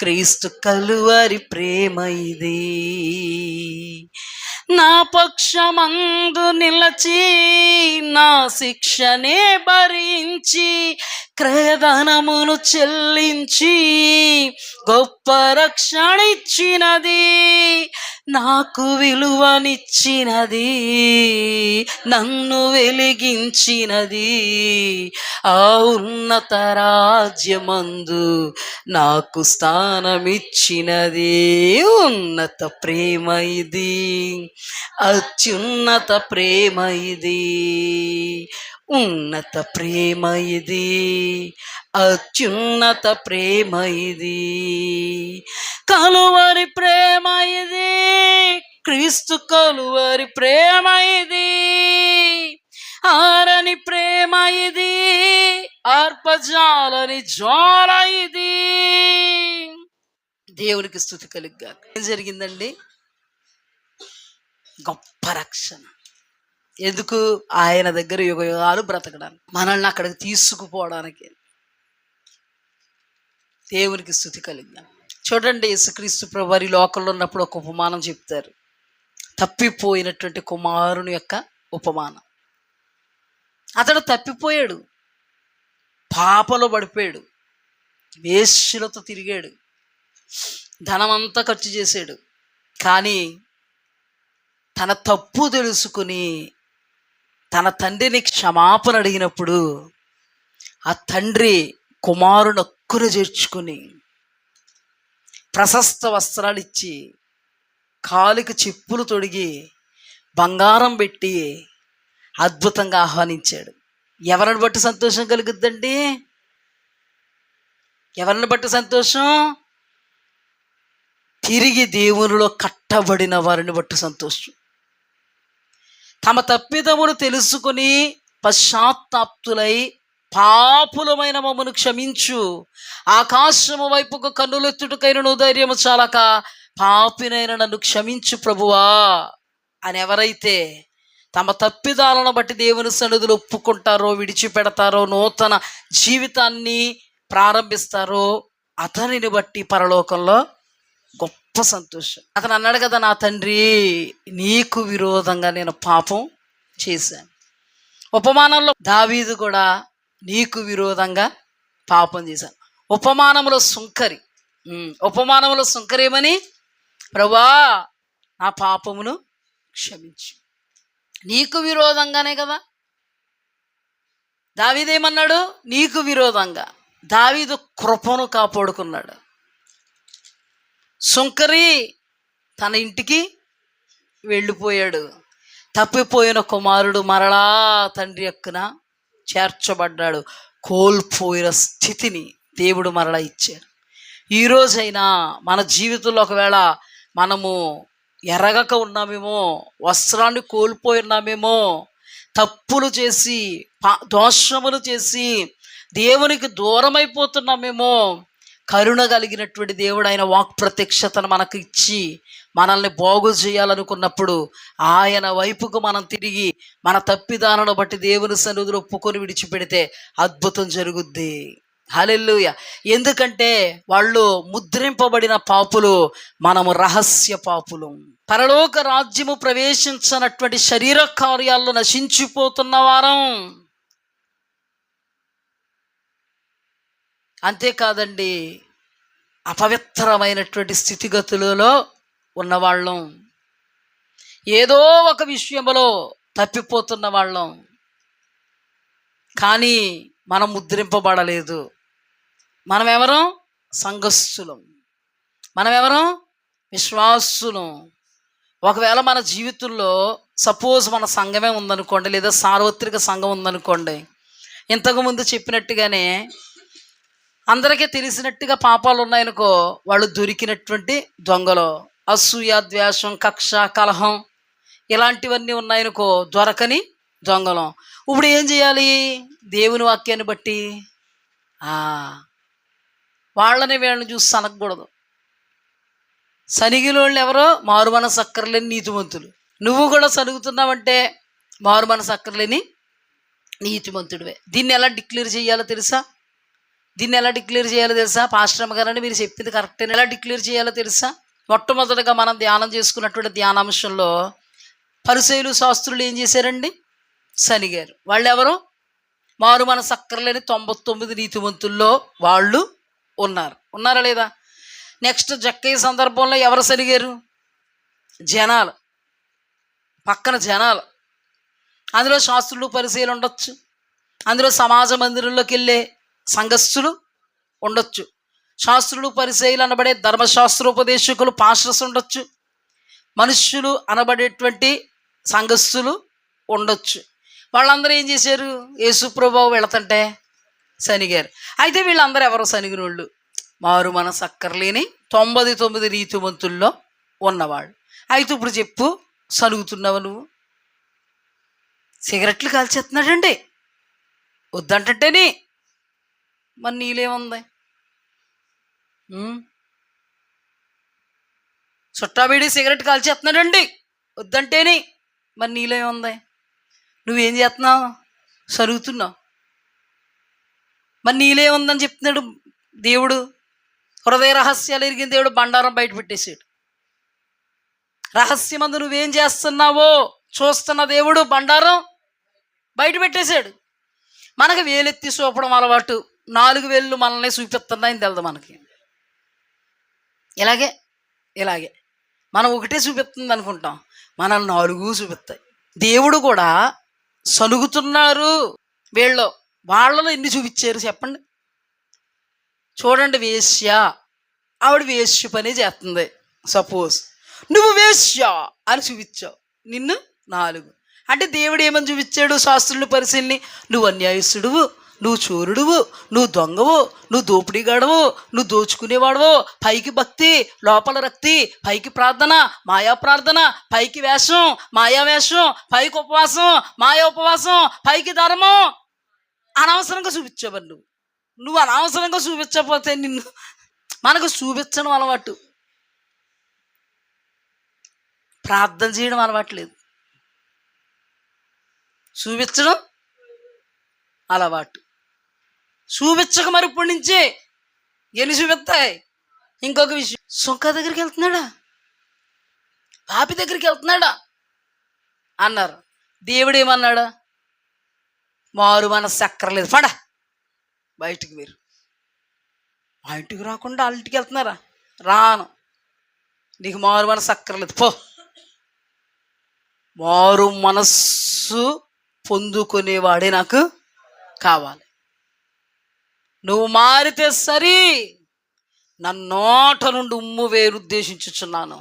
క్రీస్తు కలువరి ప్రేమ ఇది. నా పక్షమందు నిలచి నా శిక్షనే భరించి క్రయధనమును చెల్లించి గొప్ప రక్షణ ఇచ్చినది, నాకు విలువనిచ్చినది, నన్ను వెలిగించినది, ఆ ఉన్నత రాజ్యమందు నాకు స్థానమిచ్చినది. ఉన్నత ప్రేమ ఇది, అత్యున్నత ప్రేమ ఇది, ఉన్నత ప్రేమ ఇది, అత్యున్నత ప్రేమ ఇది, కలువరి ప్రేమ ఇది, క్రీస్తు కలువరి ప్రేమ ఇది, ఆరని ప్రేమ ఇది, ఆర్పజాలని జ్వాల ఇది. దేవునికి స్తుతి కలుగుగాక. ఏం జరిగిందండి? గొప్ప రక్షణ. ఎందుకు? ఆయన దగ్గర యుగ యుగాలు బ్రతకడానికి, మనల్ని అక్కడికి తీసుకుపోవడానికి. దేవునికి స్తుతి కలుగుగాక. చూడండి, యేసుక్రీస్తు ప్రభువారు లోకంలో ఉన్నప్పుడు ఒక ఉపమానం చెప్తారు. తప్పిపోయినటువంటి కుమారుని యొక్క ఉపమానం. అతడు తప్పిపోయాడు, పాపలో పడిపోయాడు, వేశ్యలతో తిరిగాడు, ధనమంతా ఖర్చు చేశాడు. కానీ తన తప్పు తెలుసుకుని తన తండ్రిని క్షమాపణ అడిగినప్పుడు ఆ తండ్రి కుమారుని హక్కును చేర్చుకుని ప్రశస్త వస్త్రాలు ఇచ్చి కాలికి చెప్పులు తొడిగి బంగారం పెట్టి అద్భుతంగా ఆహ్వానించాడు. ఎవరిని బట్టి సంతోషం కలుగుద్దండి? ఎవరిని బట్టి సంతోషం? తిరిగి దేవునిలో కట్టబడిన వారిని బట్టి సంతోషం. తమ తప్పిదమును తెలుసుకుని పశ్చాత్తాప్తులై పాపులమైన మమ్మను క్షమించు, ఆకాశము వైపుకు కన్నులెత్తుటకైనను ధైర్యము చాలక పాపినైన నన్ను క్షమించు ప్రభువా అని ఎవరైతే తమ తప్పిదాలను బట్టి దేవుని సన్నిధిలో ఒప్పుకుంటారో, విడిచిపెడతారో, నూతన జీవితాన్ని ప్రారంభిస్తారో అతనిని బట్టి పరలోకంలో గొప్ప సంతోషం. అతను అన్నాడు కదా, నా తండ్రి నీకు విరోధంగా నేను పాపం చేశాను. ఉపమానంలో దావీదు కూడా నీకు విరోధంగా పాపం చేశాను. ఉపమానంలో సుంకరేమని, ప్రభువా నా పాపమును క్షమించు. నీకు విరోధంగానే కదా. దావీదేమన్నాడు? నీకు విరోధంగా. దావీదు కృపను కాపాడుకున్నాడు. సుంకరి తన ఇంటికి వెళ్ళిపోయాడు. తప్పిపోయిన కుమారుడు మరలా తండ్రి యొక్కన చేర్చబడ్డాడు. కోల్పోయిన స్థితిని దేవుడు మరలా ఇచ్చాడు. ఈరోజైనా మన జీవితంలో ఒకవేళ మనము ఎరగక ఉన్నామేమో, వస్త్రాన్ని కోల్పోయి ఉన్నామేమో, తప్పులు చేసి దోషములు చేసి దేవునికి దూరమైపోతున్నామేమో, కరుణ కలిగినటువంటి దేవుడు ఆయన వాక్ ప్రత్యక్షతను మనకు ఇచ్చి మనల్ని బాగు చేయాలనుకున్నప్పుడు ఆయన వైపుకు మనం తిరిగి మన తప్పిదాలను బట్టి దేవుని సన్నిధిలో ఒప్పుకొని విడిచిపెడితే అద్భుతం జరుగుద్ది. హల్లెలూయా. ఎందుకంటే వాళ్ళు ముద్రింపబడిన పాపులు, మనము రహస్య పాపులు. పరలోక రాజ్యము ప్రవేశించనటువంటి శరీర కార్యాల్లో నశించిపోతున్న వారం. అంతేకాదండి, అపవిత్రమైనటువంటి స్థితిగతులలో ఉన్నవాళ్ళం, ఏదో ఒక విషయంలో తప్పిపోతున్న వాళ్ళం. కానీ మనం ముద్రింపబడలేదు. మనమెవరం? సంఘస్థులం. మనమెవరం? విశ్వాసులం. ఒకవేళ మన జీవితంలో సపోజ్ మన సంఘమే ఉందనుకోండి, లేదా సార్వత్రిక సంఘం ఉందనుకోండి, ఇంతకుముందు చెప్పినట్టుగానే అందరికీ తెలిసినట్టుగా పాపాలు ఉన్నాయనుకో, వాళ్ళు దొరికినటువంటి దొంగలు. అసూయ, ద్వేషం, కక్ష, కలహం ఇలాంటివన్నీ ఉన్నాయనుకో, దొరకని దొంగలం. ఇప్పుడు ఏం చేయాలి? దేవుని వాక్యాన్ని బట్టి వాళ్ళని వీళ్ళని చూసి సనగకూడదు. సనిగిలోళ్ళు ఎవరో? మారు మనసు అక్కర్లేని నీతిమంతులు. నువ్వు కూడా సనుగుతున్నావంటే మారు మనసు అక్కర్లేని నీతిమంతుడివే. దీన్ని ఎలా డిక్లేర్ చేయాలో తెలుసా? పాస్టర్ అమ్మ గారని మీరు చెప్పింది కరెక్టే. ఎలా డిక్లేర్ చేయాలో తెలుసా? మొట్టమొదటిగా మనం ధ్యానం చేసుకున్నటువంటి ధ్యానాంశంలో పరిసయ్యులు, శాస్త్రులు ఏం చేశారండి? సనిగారు. వాళ్ళు ఎవరు? మారు మనసు అక్కర్లేని 99 నీతిమంతుల్లో వాళ్ళు ఉన్నారా లేదా? నెక్స్ట్ జక్కయ్య సందర్భంలో ఎవరు సనిగారు? జనాలు, పక్కన జనాలు. అందులో శాస్త్రులు, పరిసయ్యులు ఉండొచ్చు. అందులో సమాజ మందిరంలోకి వెళ్ళే సంఘస్థులు ఉండొచ్చు. శాస్త్రులు, పరిసయ్యులు అనబడే ధర్మశాస్త్రోపదేశకులు, పాస్టర్స్ ఉండొచ్చు. మనుష్యులు అనబడేటువంటి సంఘస్థులు ఉండొచ్చు. వాళ్ళందరూ ఏం చేశారు? యేసుప్రభువు వెళతంటే సనిగారు. అయితే వీళ్ళందరూ ఎవరో సనిగినోళ్ళు? మారు మనసు అక్కర్లేని 99 నీతిమంతుల్లో ఉన్నవాళ్ళు. అయితే ఇప్పుడు చెప్పు, సనుగుతున్నావు నువ్వు? సిగరెట్లు కాల్చేస్తున్నాడండి, వద్దంటేని. మరి నీలేముంది? చుట్టాబీడి సిగరెట్ కాల్చేస్తున్నాడండి, వద్దంటేని. మరి నీలేముంది? నువ్వేం చేస్తున్నావు? సరుగుతున్నావు. మరి నీలేముందని చెప్తున్నాడు దేవుడు. హృదయ రహస్యాలు ఎరిగిన దేవుడు బండారం బయట పెట్టేశాడు. రహస్యమందు నువ్వేం చేస్తున్నావో చూస్తున్న దేవుడు బండారం బయట పెట్టేశాడు. మనకు వేలెత్తి చూపడం అలవాటు. 4 వేళ్ళు మనల్ని చూపిస్తున్నాయని తెలదు మనకి. ఇలాగే మనం ఒకటే చూపిస్తుంది అనుకుంటాం, మనల్ని 4 చూపిస్తాయి. దేవుడు కూడా సనుగుతున్నారు వాళ్ళలో ఎన్ని చూపించారు చెప్పండి? చూడండి, వేశ్య, ఆవిడ వేశ్య పని చేస్తుంది. సపోజ్ నువ్వు వేశ్య అని చూపించావు, నిన్ను 4. అంటే దేవుడు ఏమని చూపించాడు? శాస్త్రులను పరిశీలిని, నువ్వు అన్యాయస్తుడువు, నువ్వు చోరుడువు, నువ్వు దొంగవు, నువ్వు దోపిడీగాడవు, నువ్వు దోచుకునేవాడవు, పైకి భక్తి లోపల రక్తి, పైకి ప్రార్థన మాయా ప్రార్థన, పైకి వేషం మాయా వేషం, పైకి ఉపవాసం మాయా ఉపవాసం, పైకి ధర్మం. అనవసరంగా చూపించేవారు. నువ్వు అనవసరంగా చూపించకపోతే మనకు చూపించడం అలవాటు, ప్రార్థన చేయడం అలవాట్లేదు, చూపించడం అలవాటు. చూపించక మరి ఇప్పటి నుంచే ఎన్ని చూపిస్తాయి. ఇంకొక విషయం, సుంక దగ్గరికి వెళ్తున్నాడా, పాపి దగ్గరికి వెళ్తున్నాడా అన్నారు. దేవుడు ఏమన్నాడా? మారు మనసు అక్కర్లేదు, పడ బయటికి. మీరు మా ఇంటికి రాకుండా వాళ్ళ ఇంటికి వెళ్తున్నారా? రాను, నీకు మారు మనసు అక్కర్లేదు, పో. మారు మనస్సు పొందుకునేవాడే నాకు కావాలి. నువ్వు మారితే సరి, నన్నోట నుండి ఉమ్ము వేరు ఉద్దేశించుచున్నాను.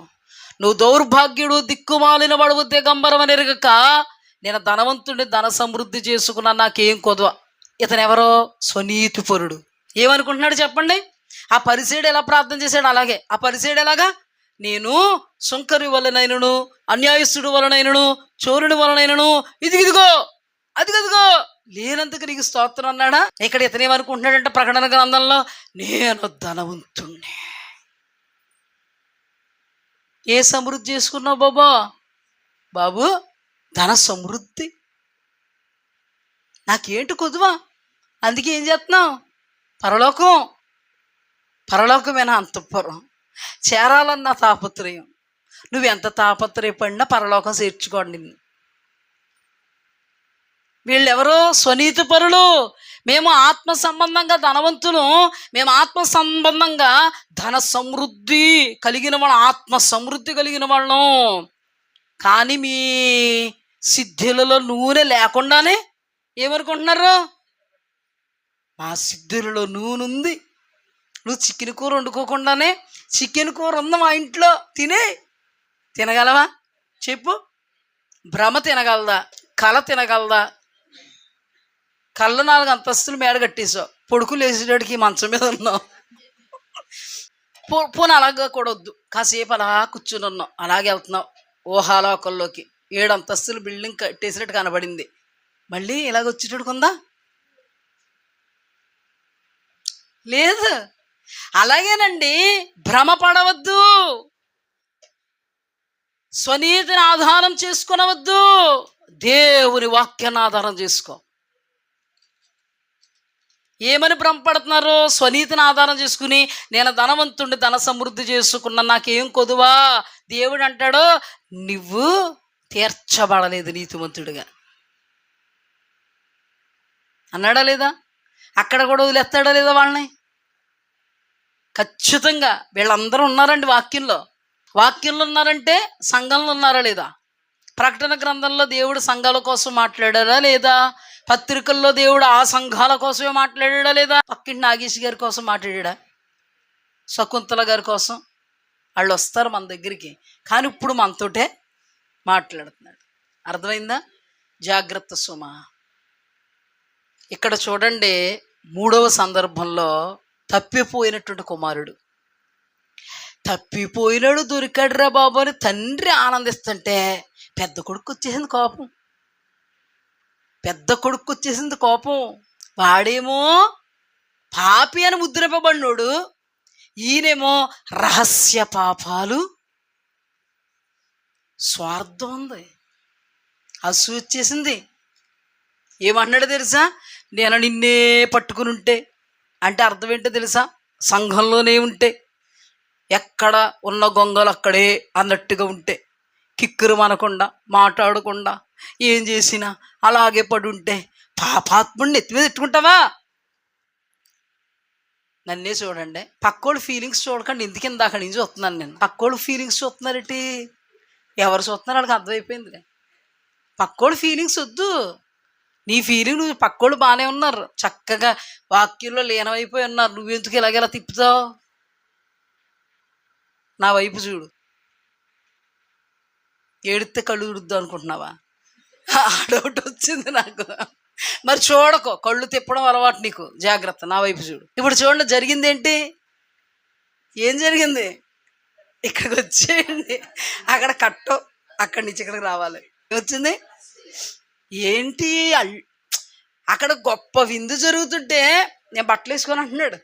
నువ్వు దౌర్భాగ్యుడు దిక్కుమాలిన వాడు దిగంబరం అని ఎరగక, నేను ధనవంతుడిని ధన సమృద్ధి చేసుకున్నా, నాకేం కొదవ. ఇతను ఎవరో? స్వనీతిపరుడు. ఏమనుకుంటున్నాడు చెప్పండి? ఆ పరిసేయుడు ఎలా ప్రార్థన చేశాడు అలాగే. ఆ పరిసేయుడు ఎలాగా? నేను సుంకరి వలనైనను, అన్యాయస్తుడు వలనైనను, చోరుని వలనైనను ఇదిగో అదిగదిగో లేనందుకు నీకు స్తోత్రం అన్నాడా? ఇక్కడ ఇతను ఏమనుకుంటున్నాడంటే ప్రకటన గ్రంథంలో, నేను ధనవంతుణ్ణి. ఏ సమృద్ధి చేసుకున్నావు బాబు? ధన సమృద్ధి. నాకేంటి కొద్దువా? అందుకే ఏం చేస్తున్నావు? పరలోకమేనా అంతఃపురం చేరాలన్న తాపత్రయం. నువ్వెంత తాపత్రయపడినా పరలోకం చేర్చుకోండి నిన్ను. వీళ్ళెవరో? స్వనీతిపరులు. మేము ఆత్మ సంబంధంగా ధనవంతులు, మేము ఆత్మ సంబంధంగా ధన సమృద్ధి కలిగిన వాళ్ళం, ఆత్మ సమృద్ధి కలిగిన వాళ్ళం. కానీ మీ సిద్ధులలో నూనె లేకుండానే ఏమనుకుంటున్నారు? మా సిద్ధులలో నూనె ఉంది. నువ్వు చికెన్ కూర వండుకోకుండానే, చికెన్ కూర ఉంది మా ఇంట్లో, తినగలవా చెప్పు? భ్రమ తినగలదా? కళ తినగలదా? కళ్ళు 4 అంతస్తులు మేడ కట్టేసావు, పొడుకులు వేసేటడికి మంచం మీద ఉన్నావు. పోనీ అలాగా కూడా వద్దు, కాసేపు అలా కూర్చుని ఉన్నావు, అలాగే వెళ్తున్నావు ఊహాలోకంలోకి. 7 అంతస్తులు బిల్డింగ్ కట్టేసినట్టు కనబడింది. మళ్ళీ ఇలాగ వచ్చేటోడు కొందా? లేదు. అలాగేనండి, భ్రమపడవద్దు, స్వనీతిని ఆధారం చేసుకునవద్దు, దేవుని వాక్యాన్ని ఆధారం చేసుకో. ఏమని భ్రమపడుతున్నారు? స్వనీతిని ఆధారం చేసుకుని, నేను ధనవంతుడిని ధన సమృద్ధి చేసుకున్నా, నాకేం కొదువా? దేవుడు అంటాడు, నువ్వు తీర్చబడలేదు నీతిమంతుడిగా అన్నాడా లేదా? అక్కడ కూడా వదిలేస్తాడా లేదా వాళ్ళని? ఖచ్చితంగా వీళ్ళందరూ ఉన్నారండి వాక్యంలో ఉన్నారంటే సంఘంలో ఉన్నారా లేదా? ప్రకటన గ్రంథంలో దేవుడు సంఘాల కోసం మాట్లాడారా లేదా? పత్రికల్లో దేవుడు ఆ సంఘాల కోసమే మాట్లాడా లేదా? పక్కింటి నాగేష్ గారి కోసం మాట్లాడా? శకుంతల గారి కోసం? వాళ్ళు వస్తారు మన దగ్గరికి, కానీ ఇప్పుడు మనతోటే మాట్లాడుతున్నాడు. అర్థమైందా? జాగ్రత్త సుమా. ఇక్కడ చూడండి, 3వ సందర్భంలో తప్పిపోయినటువంటి కుమారుడు, తప్పిపోయినాడు దొరికాడురా బాబు అని తండ్రి ఆనందిస్తుంటే పెద్ద కొడుకు వచ్చేసింది కోపం. వాడేమో పాపి అని ముద్రింపబడినోడు, ఈయనేమో రహస్య పాపాలు, స్వార్థం ఉంది, అసూ వచ్చేసింది. ఏమన్నాడు తెలుసా? నేను నిన్నే పట్టుకుని ఉంటే, అంటే అర్థం ఏంటో తెలుసా? సంఘంలోనే ఉంటే, ఎక్కడ ఉన్న గొంగలు అక్కడే అన్నట్టుగా ఉంటే, కిక్కురు మనకుండా మాట్లాడకుండా ఏం చేసినా అలాగే పడి ఉంటే, పాపాత్ముడిని ఎత్తి మీద ఎత్తుకుంటావా? నన్నే చూడండి, పక్కోళ్ళు ఫీలింగ్స్ చూడకండి. ఎందుకు ఇందాక నుంచి చూస్తున్నాను నేను. పక్కోళ్ళు ఫీలింగ్స్ చూస్తున్నారేంటి? ఎవరు చూస్తున్నారు వాళ్ళకి అర్థమైపోయింది. పక్కోళ్ళు ఫీలింగ్స్ వద్దు, నీ ఫీలింగ్ నువ్వు. పక్కోళ్ళు బాగానే ఉన్నారు, చక్కగా వాక్యంలో లీనమైపోయి ఉన్నారు. నువ్వెందుకు ఇలాగెలా తిప్పుతావు? నా వైపు చూడు, ఏడితే కళ్ళు తుడుద్దాం అనుకుంటున్నావా? ఆ డౌట్ వచ్చింది నాకు. మరి చూడకు, కళ్ళు తిప్పడం అలవాటు నీకు, జాగ్రత్త, నా వైపు చూడు. ఇప్పుడు చూడండి, జరిగింది ఏంటి? ఏం జరిగింది? ఇక్కడికి వచ్చేయండి, అక్కడ కట్టం, అక్కడి నుంచి ఇక్కడికి రావాలి. వచ్చింది ఏంటి? అక్కడ గొప్ప విందు జరుగుతుంటే నేను బట్టలు వేసుకొని అంటున్నాడు,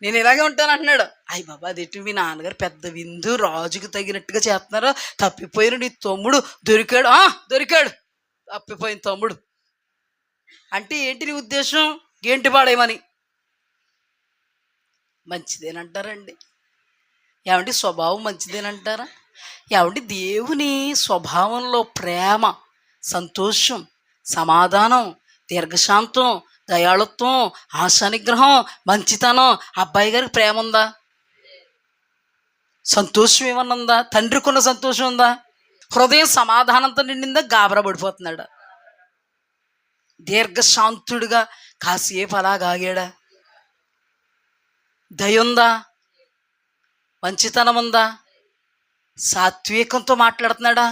నేను ఇలాగే ఉంటాను అంటున్నాడు. అయ్యి బాబా, అదేంటి మీ నాన్నగారు పెద్ద విందు రాజుకి తగినట్టుగా చేస్తున్నారు, తప్పిపోయిన నీ తమ్ముడు దొరికాడు. దొరికాడు, తప్పిపోయిన తమ్ముడు అంటే ఏంటి నీ ఉద్దేశం? ఏంటి పాడేమని? మంచిదేనంటారండి. ఏమంటే స్వభావం మంచిదేనంటారా? ఏమంటే దేవుని స్వభావంలో ప్రేమ, సంతోషం, సమాధానం, దీర్ఘశాంతం, దయాళుత్వం, ఆశానిగ్రహం, మంచితనం. అబ్బాయి గారికి ప్రేమ ఉందా? సంతోషం ఏమన్నా ఉందా? తండ్రికున్న సంతోషం ఉందా? హృదయం సమాధానంతో నిండిందా? గాబరా పడిపోతున్నాడా? దీర్ఘశాంతుడిగా కాసేపు అలాగాగాడా? దయ ఉందా? మంచితనం ఉందా? సాత్వికంతో మాట్లాడుతున్నాడా?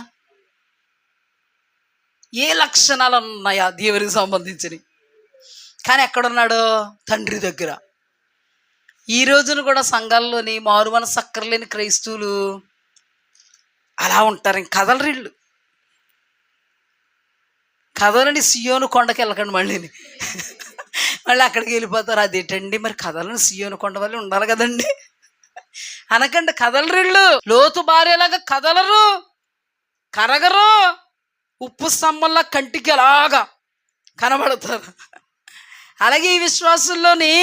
ఏ లక్షణాలు ఉన్నాయా దేవునికి సంబంధించినవి? కానీ ఎక్కడున్నాడు? తండ్రి దగ్గర. ఈ రోజున కూడా సంఘాల్లోని మారు మనసు అక్కర్లేని క్రైస్తవులు అలా ఉంటారు. ఇంక కదలరిళ్ళు, కదలని సియోను కొండకి వెళ్ళకండి మళ్ళీ అక్కడికి వెళ్ళిపోతారు. అదేంటండి మరి కదలని సియోను కొండ వల్ల ఉండాలి కదండి అనకండి. కదలరిళ్ళు లోతు భార్యలాగా కదలరు, కరగరు, ఉప్పు స్తంభంలా కంటికి అలాగా కనబడతారు. అలాగే ఈ విశ్వాసుల్లోని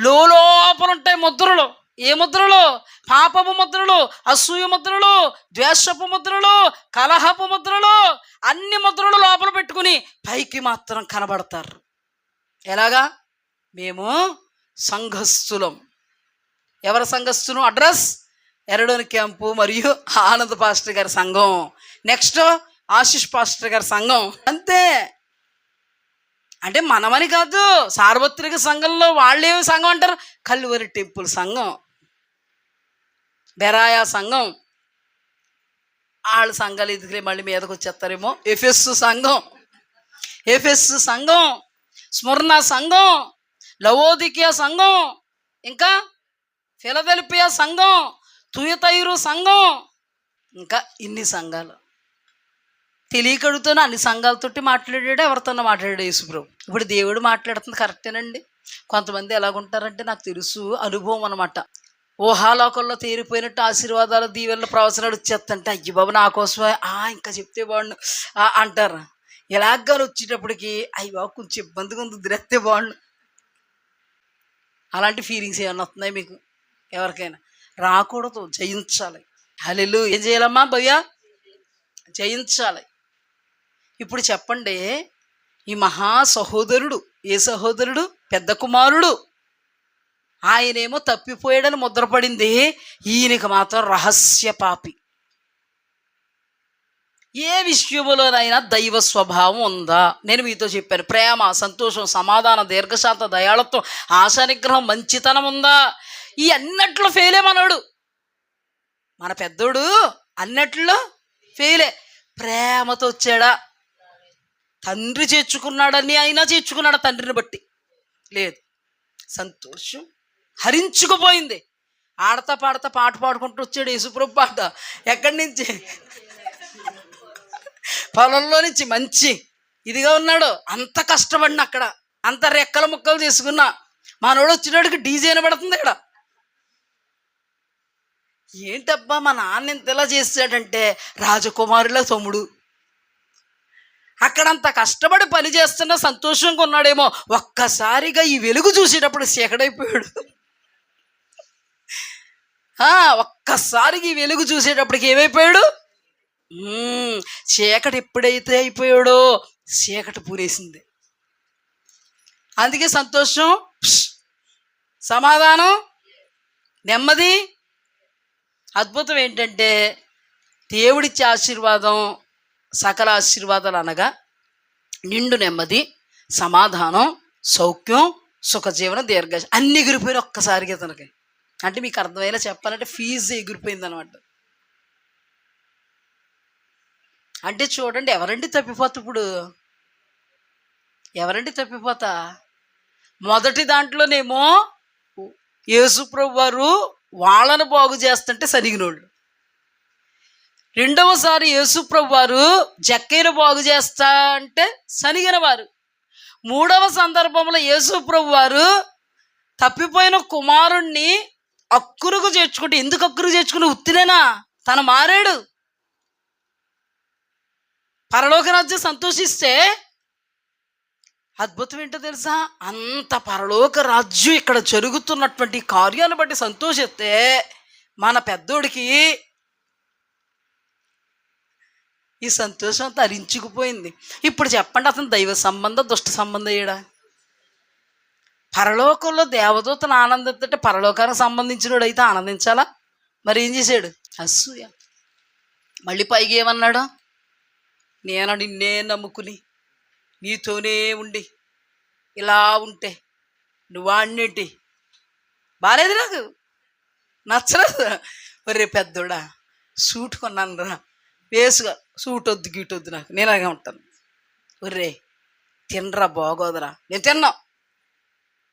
లోపల ఉంటాయి ముద్రలు. ఏ ముద్రలు? పాపపు ముద్రలు, అసూయ ముద్రలు, ద్వేషపు ముద్రలు, కలహపు ముద్రలు, అన్ని ముద్రలు లోపల పెట్టుకుని పైకి మాత్రం కనబడతారు. ఎలాగా? మేము సంఘస్థులం. ఎవరి సంఘస్థులు? అడ్రస్ ఎరడోని క్యాంపు మరియు ఆనంద్ పాస్టర్ గారి సంఘం, నెక్స్ట్ ఆశిష్ పాస్టర్ గారి సంఘం. అంతే. అంటే మనమని కాదు, సార్వత్రిక సంఘంలో వాళ్ళేమి సంఘం అంటారు? కల్వరి టెంపుల్ సంఘం, బెరాయా సంఘం, వాళ్ళ సంఘాలు ఎదుగులే మళ్ళీ మీదకి వచ్చేస్తారేమో. ఎఫెస్సు సంఘం, ఎఫెస్సు సంఘం, స్మరణ సంఘం, లవోదికియా సంఘం, ఇంకా ఫిలదెల్ఫియా సంఘం, తుయతైరు సంఘం, ఇంకా ఇన్ని సంఘాలు. తెలియకడుగుతాను అన్ని సంఘాలతోటి మాట్లాడాడు, ఎవరితోనో మాట్లాడాడు యేసుప్రభు. ఇప్పుడు దేవుడు మాట్లాడుతుంది కరెక్టేనండి. కొంతమంది ఎలాగుంటారంటే నాకు తెలుసు, అనుభవం అనమాట. ఊహాలోకంలో తేరిపోయినట్టు ఆశీర్వాదాలు, దీవెనలు, ప్రవచనాలు వచ్చేస్తంటే అయ్యి బాబు నా కోసమే ఇంకా చెప్తే బాగుండు అంటారు. ఎలాగని వచ్చేటప్పటికి అయ్యి బాబు కొంచెం ఇబ్బందిగా ఉంది, దిరేస్తే బాగుండు. అలాంటి ఫీలింగ్స్ ఏమన్నా వస్తున్నాయి మీకు? ఎవరికైనా రాకూడదు, జయించాలి. హల్లెలూయా. ఏం చేయాలమ్మా భయ్యా? జయించాలి. ఇప్పుడు చెప్పండి, ఈ మహా సహోదరుడు, ఏ సహోదరుడు? పెద్ద కుమారుడు. ఆయనేమో తప్పిపోయాడని ముద్రపడింది, ఈయనకి మాత్రం రహస్య పాపి. ఏ విషయంలోనైనా దైవ స్వభావం ఉందా? నేను మీతో చెప్పాను, ప్రేమ, సంతోషం, సమాధానం, దీర్ఘశాంత, దయాళత్వం, ఆశానిగ్రహం, మంచితనం ఉందా? ఈ అన్నట్లో ఫెయిలే మనోడు. మన పెద్దోడు అన్నట్లో ఫెయిలే. ప్రేమతో వచ్చాడా? తండ్రి చేర్చుకున్నాడని అయినా చేర్చుకున్నాడా తండ్రిని బట్టి? లేదు. సంతోషం హరించుకుపోయింది. ఆడతా పాడతా పాట పాడుకుంటూ వచ్చాడు యేసుప్రభు. పాట ఎక్కడి నుంచి? పొలంలో నుంచి. మంచి ఇదిగా ఉన్నాడు. అంత కష్టపడిన అక్కడ, అంత రెక్కల ముక్కలు చేసుకున్నా, మనోడు వచ్చేటోడికి డీజే వినబడుతుంది ఇక్కడ. ఏంటబ్బా మా నాన్న ఇంతలా చేశాడంటే, రాజకుమారుల తమ్ముడు అక్కడంత కష్టపడి పని చేస్తున్న సంతోషంగా ఉన్నాడేమో, ఒక్కసారిగా ఈ వెలుగు చూసేటప్పుడు చీకటైపోయాడు. ఒక్కసారిగా ఈ వెలుగు చూసేటప్పటికి ఏమైపోయాడు? చీకటి ఎప్పుడైతే అయిపోయాడో చీకటి పూరేసింది. అందుకే సంతోషం, సమాధానం, నెమ్మది. అద్భుతం ఏంటంటే దేవుడిచ్చే ఆశీర్వాదం, సకల ఆశీర్వాదాలు అనగా నిండు నెమ్మది, సమాధానం, సౌఖ్యం, సుఖజీవనం, దీర్ఘ అన్ని ఎగిరిపోయిన ఒక్కసారిగా తనకి. అంటే మీకు అర్థమయ్యేలా చెప్పాలంటే ఫీజు ఎగిరిపోయింది అనమాట. అంటే చూడండి, ఎవరండి తప్పిపోతా ఇప్పుడు? ఎవరండి తప్పిపోతా? మొదటి దాంట్లోనేమో యేసుప్రభు వారు వాళ్ళను బాగు చేస్తుంటే సనిగినోళ్ళు. రెండవసారి యేసుప్రభు వారు జక్కయ్యను బాగు చేస్తా అంటే సనిగిన వారు. మూడవ సందర్భంలో యేసుప్రభు వారు తప్పిపోయిన కుమారుణ్ణి అక్కురుకు చేర్చుకుంటే, ఎందుకు అక్కురుకు చేర్చుకుని? ఉత్తినేనా? తను మారాడు. పరలోక రాజ్యం సంతోషిస్తే అద్భుతం ఏంటో తెలుసా? అంత పరలోక రాజ్యం ఇక్కడ జరుగుతున్నటువంటి కార్యాన్ని బట్టి సంతోషిస్తే మన పెద్దోడికి ఈ సంతోషం అంతా అరించుకుపోయింది. ఇప్పుడు చెప్పండి, అతను దైవ సంబంధం దుష్ట సంబంధం అయ్యాడా? పరలోకంలో దేవదూతను ఆనందిస్తుంటే పరలోకానికి సంబంధించినోడు అయితే ఆనందించాలా? మరి ఏం చేశాడు? అసూయ. మళ్ళీ పైకి ఏమన్నాడు? నేను నిన్నే నమ్ముకుని నీతోనే ఉండి ఇలా ఉంటే నువ్వు అన్నిటి బాగాలేదు, నాకు నచ్చలేదు. ఒరే పెద్దోడా, సూట్ కొన్నాను రా, వేసుగా, సూట్ వద్దు గీటొద్దు, నాకు నేను అలాగే ఉంటాను. ఒర్రే తినరా, బాగోదురా. నేను తిన్నా,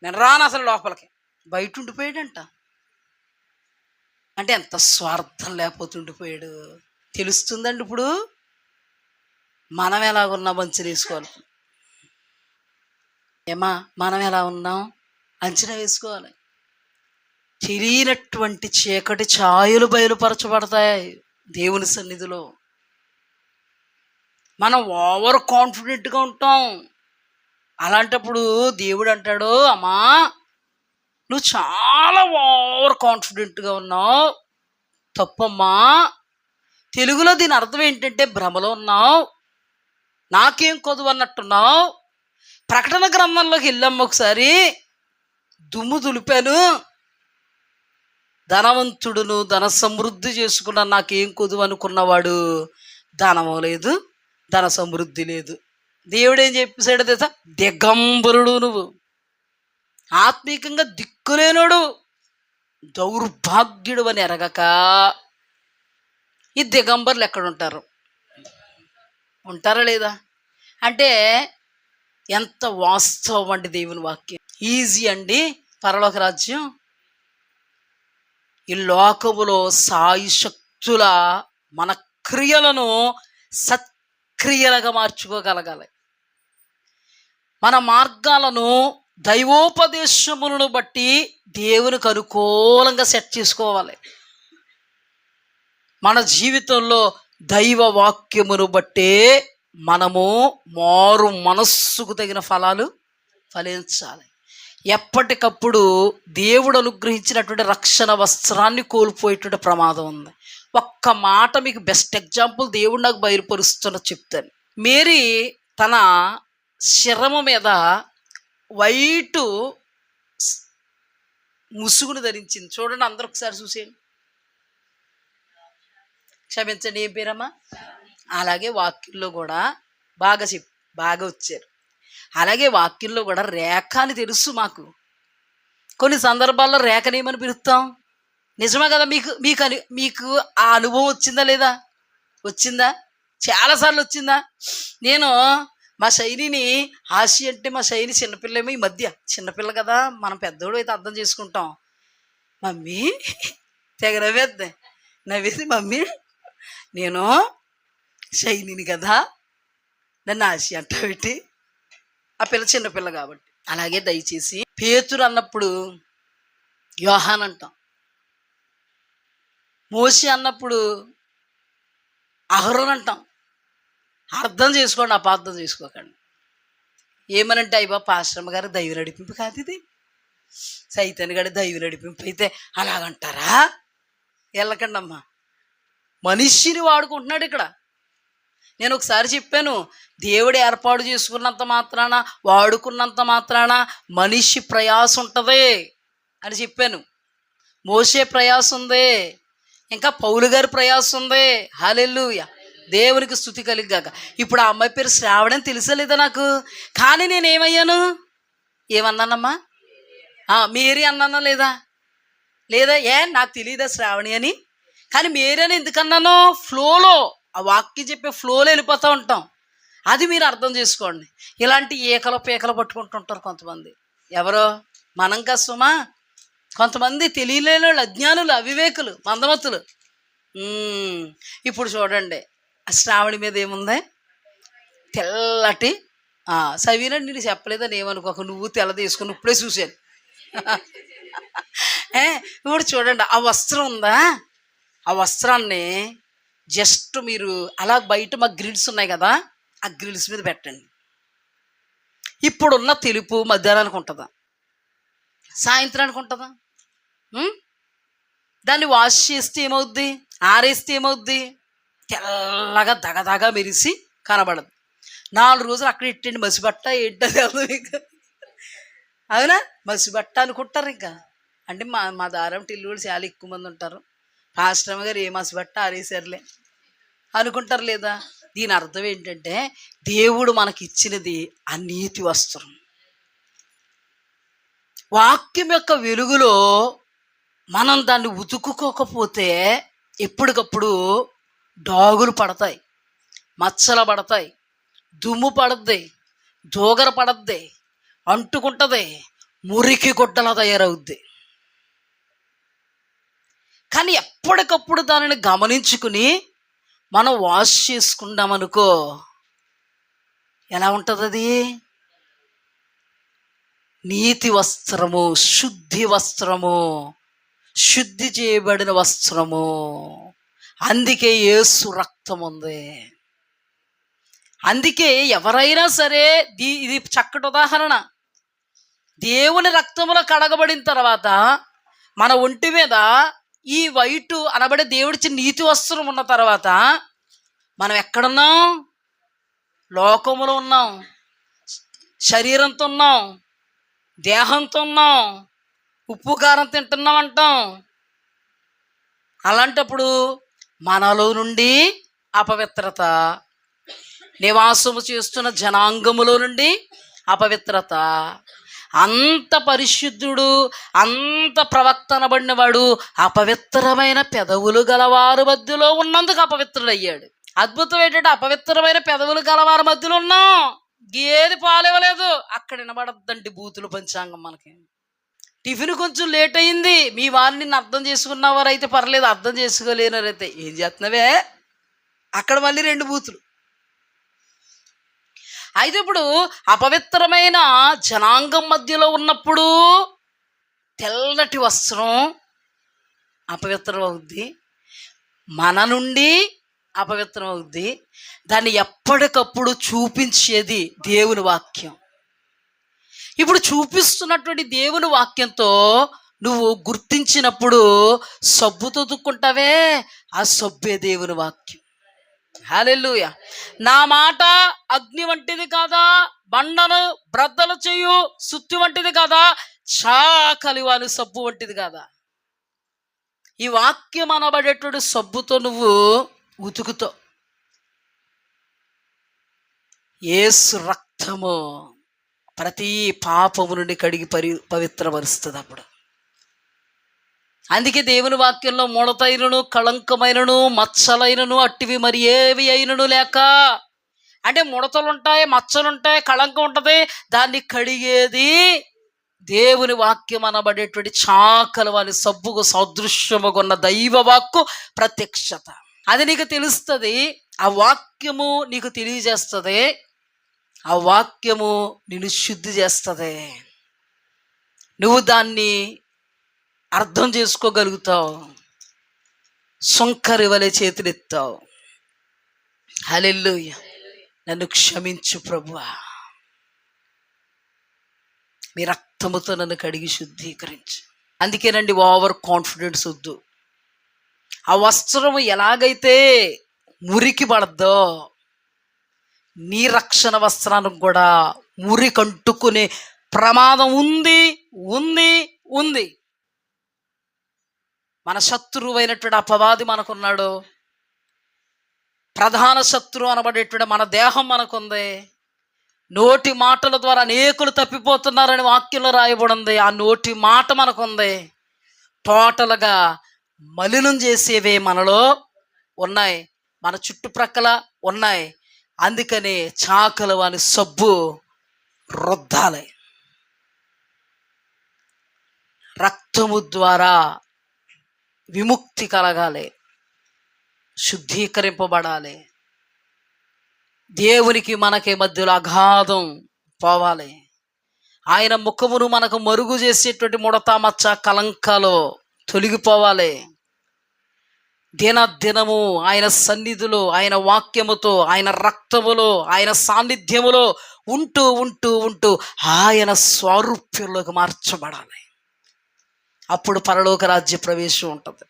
నేను రాను అసలు లోపలికి. బయట ఉండిపోయాడంట. అంటే ఎంత స్వార్థం లేకపోతే ఉండిపోయాడు. తెలుస్తుందండి ఇప్పుడు మనం ఎలాగున్నా మంచిగా వేసుకోవాలి. ఏమా మనం ఎలా ఉన్నాం అంచనా వేసుకోవాలి. తెలియనటువంటి చీకటి ఛాయలు బయలుపరచబడతాయి దేవుని సన్నిధిలో. మనం ఓవర్ కాన్ఫిడెంట్గా ఉంటాం. అలాంటప్పుడు దేవుడు అంటాడు, అమ్మా నువ్వు చాలా ఓవర్ కాన్ఫిడెంట్గా ఉన్నావు, తప్పమ్మా. తెలుగులో దీని అర్థం ఏంటంటే భ్రమలో ఉన్నావు, నాకేం కొదువు అన్నట్టున్నావు. ప్రకటన గ్రంథంలోకి వెళ్ళాము ఒకసారి, దుమ్ము దులిపాను, ధనవంతుడును ధన సమృద్ధి చేసుకున్నా నాకేం కొదువు అనుకున్నవాడు ధనము లేదు, ధన సమృద్ధి లేదు. దేవుడు ఏం చెప్పేశాడు తెలుసా? దిగంబరుడు నువ్వు, ఆత్మీకంగా దిక్కులేనోడు, దౌర్భాగ్యుడు అని ఎరగక. ఈ దిగంబరులు ఎక్కడ ఉంటారు? ఉంటారా లేదా? అంటే ఎంత వాస్తవం అండి దేవుని వాక్యం. ఈజీ అండి పరలోక రాజ్యం. ఈ లోకములో సాయి శక్తుల మన క్రియలను సత్క్రియలుగా మార్చుకోగలగాలి. మన మార్గాలను దైవోపదేశములను బట్టి దేవునికి అనుకూలంగా సెట్ చేసుకోవాలి. మన జీవితంలో దైవ వాక్యమును బట్టే మనము మారు మనస్సుకు తగిన ఫలాలు ఫలించాలి. ఎప్పటికప్పుడు దేవుడు అనుగ్రహించినటువంటి రక్షణ వస్త్రాన్ని కోల్పోయేటువంటి ప్రమాదం ఉంది. ఒక్క మాట మీకు బెస్ట్ ఎగ్జాంపుల్ దేవుడు నాకు బయలుపరుస్తున్న చెప్తాను. మేరీ తన శరము మీద వైటు ముసుగును ధరించింది. చూడండి, అందరూ ఒకసారి చూసేయండి. క్షమించండి, ఏం పేరమ్మా? అలాగే వాక్యంలో కూడా బాగా వచ్చారు. అలాగే వాక్యంలో కూడా రేఖ అని తెలుసు మాకు. కొన్ని సందర్భాల్లో రేఖనేమని పిలుస్తాం. నిజమే కదా? మీకు ఆ అనుభవం వచ్చిందా లేదా? వచ్చిందా? చాలాసార్లు వచ్చిందా? నేను మా శైలిని ఆశి అంటే, మా శైలి చిన్నపిల్లేమో, ఈ మధ్య చిన్నపిల్ల కదా, మనం పెద్దోడు అయితే అర్థం చేసుకుంటాం. మమ్మీ తెగ నవ్వేది మమ్మీ, నేను శైలిని కదా, నన్ను ఆశి అంట పెట్టి. ఆ పిల్ల చిన్నపిల్ల కాబట్టి. అలాగే దయచేసి పేతురు అన్నప్పుడు యోహాన్ అంటాం, మోషే అన్నప్పుడు అహరోన్ అంటాం. అర్థం చేసుకోండి, అపార్థం చేసుకోకండి. ఏమనంటే అయ్యా పాశ్రమ గారు దైవ నడిపింపు కాదు ఇది, సైతన్ గారి దైవ నడిపింపు అయితే అలాగంటారా? వెళ్ళకండి అమ్మా, మనిషిని వాడుకుంటున్నాడు ఇక్కడ. నేను ఒకసారి చెప్పాను, దేవుడు ఏర్పాటు చేసుకున్నంత మాత్రాన, వాడుకున్నంత మాత్రాన మనిషి ప్రయాసం ఉంటుంది అని చెప్పాను. మోసే ప్రయాసం ఉంది, ఇంకా పౌలు గారి ప్రయాసం ఉంది. హల్లెలూయా, దేవునికి స్తుతి కలిగాక. ఇప్పుడు ఆ అమ్మాయి పేరు శ్రావణి అని తెలుసా లేదా నాకు? కానీ నేనేమయ్యాను? ఏమన్నానమ్మా? మేరీ అన్నానా లేదా? లేదా నాకు తెలియదా శ్రావణి అని? కానీ మేరీ అని ఎందుకన్నాను? ఫ్లోలో ఆ వాక్యం చెప్పే ఫ్లోలో వెళ్ళిపోతూ ఉంటాం. అది మీరు అర్థం చేసుకోండి. ఇలాంటి ఏకలు పీకలు పట్టుకుంటుంటారు కొంతమంది. ఎవరో మనం కష్టమా? కొంతమంది తెలియలేని వాళ్ళు, అజ్ఞానులు, అవివేకులు, మందమతులు. ఇప్పుడు చూడండి, ఆ శ్రావణి మీద ఏముంది? తెల్లటి సవీన, నేను చెప్పలేదని ఏమనుకోక, నువ్వు తెల్ల తీసుకుని ఇప్పుడే చూశాను. ఇప్పుడు చూడండి, ఆ వస్త్రం ఉందా, ఆ వస్త్రాన్ని జస్ట్ మీరు అలా బయట మా గ్రిల్స్ ఉన్నాయి కదా, ఆ గ్రిల్స్ మీద పెట్టండి. ఇప్పుడున్న తెలుపు మధ్యాహ్నానికి ఉంటుందా? సాయంత్రానికి ఉంటుందా? దాన్ని వాష్ చేస్తే ఏమవుద్ది? ఆరేస్తే ఏమవుద్ది? తెల్లగా దగదగా మెరిసి కనబడదు. 4 రోజులు అక్కడ ఇట్టండి, మసిబట్ట ఏంటది మీకు? అవునా? మసిబట్ట అనుకుంటారు. ఇంకా అంటే మా దారం టిల్లు కూడా చాలా ఎక్కువ మంది ఉంటారు. పాస్టమ్ గారు ఏ మసిబట్ట ఆరేసారులే అనుకుంటారు లేదా? దీని అర్థం ఏంటంటే, దేవుడు మనకిచ్చినది ఆ నీతి వస్త్రం. వాక్యం యొక్క వెలుగులో మనం దాన్ని ఉతుకుకోకపోతే ఎప్పటికప్పుడు డాగులు పడతాయి, మచ్చలు పడతాయి, దుమ్ము పడద్ది, దోగర పడద్ది, అంటుకుంటుంది, మురికి గుడ్డలా తయారవుద్ది. కానీ ఎప్పటికప్పుడు దానిని గమనించుకుని మనం వాష్ చేసుకుందామనుకో, ఎలా ఉంటుంది? అది నీతి వస్త్రము, శుద్ధి వస్త్రము, శుద్ధి చేయబడిన వస్త్రము. అందుకే యేసు రక్తం ఉంది. అందుకే ఎవరైనా సరే, ఇది చక్కటి ఉదాహరణ. దేవుని రక్తంలో కడగబడిన తర్వాత మన ఒంటి మీద ఈ వైటు అనబడే దేవుడిచ్చిన నీతి వస్త్రం ఉన్న తర్వాత మనం ఎక్కడున్నాం? లోకములో ఉన్నాం, శరీరంతో ఉన్నాం, దేహంతో ఉన్నాం, ఉప్పు కారం తింటున్నాం అంటాం. అలాంటప్పుడు మనలో నుండి అపవిత్రత, నివాసము చేస్తున్న జనాంగములో నుండి అపవిత్రత, అంత పరిశుద్ధుడు, అంత ప్రవక్త అనబడినవాడు అపవిత్రమైన పెదవులు గలవారి మధ్యలో ఉన్నందుకు అపవిత్రుడయ్యాడు. అద్భుతం ఏంటంటే, అపవిత్రమైన పెదవులు గలవారి మధ్యలో ఉన్నాం, ఏది పాలివ్వలేదు. అక్కడ వినబడద్దండి బూతులు పంచాంగం. మనకి టిఫిన్ కొంచెం లేట్ అయింది, మీ వారిని నిన్ను అర్థం చేసుకున్నవారైతే పర్లేదు, అర్థం చేసుకోలేనారైతే ఏం చేస్తున్నావే, అక్కడ మళ్ళీ 2 బూతులు. అయితే ఇప్పుడు అపవిత్రమైన జనాంగం మధ్యలో ఉన్నప్పుడు తెల్లటి వస్త్రం అపవిత్రం అవుద్ది, మన నుండి అపవిత్రం అవుద్ది. దాన్ని ఎప్పటికప్పుడు చూపించేది దేవుని వాక్యం. ఇప్పుడు చూపిస్తున్నటువంటి దేవుని వాక్యంతో నువ్వు గుర్తించినప్పుడు సబ్బుతో దుక్కుంటావే, ఆ సబ్బే దేవుని వాక్యం. హల్లెలూయా. నా మాట అగ్ని వంటిది కాదా, బండను బ్రద్దలు చేయు సుత్తి వంటిది కాదా, చాకలి వాని సబ్బు వంటిది కాదా. ఈ వాక్యం అనబడేటువంటి సబ్బుతో నువ్వు ఉతుకుతావు. యేసు రక్తము ప్రతి పాపము నుండి కడిగి పవిత్రపరుస్తుంది. అప్పుడు అందుకే దేవుని వాక్యంలో ముడతైనను, కళంకమైనను, మచ్చలైనను అట్టివి మరి ఏవి అయినను లేక, అంటే ముడతలుంటాయి, మచ్చలుంటాయి, కళంకం ఉంటుంది, దాన్ని కడిగేది దేవుని వాక్యం అనబడేటువంటి చాకలి వాని సబ్బుకు సదృశ్యముగున్న దైవ వాక్కు ప్రత్యక్షత. అది నీకు తెలుస్తుంది, ఆ వాక్యము నీకు తెలియజేస్తుంది, ఆ వాక్యము నిన్ను శుద్ధి చేస్తుంది. నువ్వు దాన్ని అర్థం చేసుకోగలుగుతావు, సుంకరి వలె చేతులెత్తావు. హల్లెలూయా. నన్ను క్షమించు ప్రభువా, మీ రక్తముతో నన్ను కడిగి శుద్ధీకరించు. అందుకేనండి, ఓవర్ కాన్ఫిడెన్స్ వద్దు. ఆ వస్త్రము ఎలాగైతే మురికి పడద్దో, నీ రక్షణ వస్త్రానికి కూడా మురికంటుకునే ప్రమాదం ఉంది ఉంది ఉంది. మన శత్రువు అయినటువంటి అపవాది మనకున్నాడు, ప్రధాన శత్రువు అనబడేటువంటి మన దేహం మనకుంది. నోటి మాటల ద్వారా అనేకులు తప్పిపోతున్నారని వాక్యంలో రాయబడింది. ఆ నోటి మాట మనకుంది. టోటల్గా మలినం చేసేవే మనలో ఉన్నాయి. మన చుట్టుప్రక్కల ఉన్నాయి. అందుకనే చాకలి వాని సబ్బు రుద్దాలి. రక్తము ద్వారా విముక్తి కలగాలి, శుద్ధీకరింపబడాలి. దేవునికి మనకి మధ్యలో అగాధం పోవాలి. ఆయన ముఖమును మనకు మరుగు చేసేటువంటి ముడత మచ్చ కలంకాలు తొలగిపోవాలి. దినదినము ఆయన సన్నిధిలో, ఆయన వాక్యముతో, ఆయన రక్తములో, ఆయన సాన్నిధ్యములో ఉంటూ ఉంటూ ఉంటూ ఆయన స్వారూప్యంలోకి మార్చబడాలి. అప్పుడు పరలోక రాజ్య ప్రవేశం ఉంటుంది.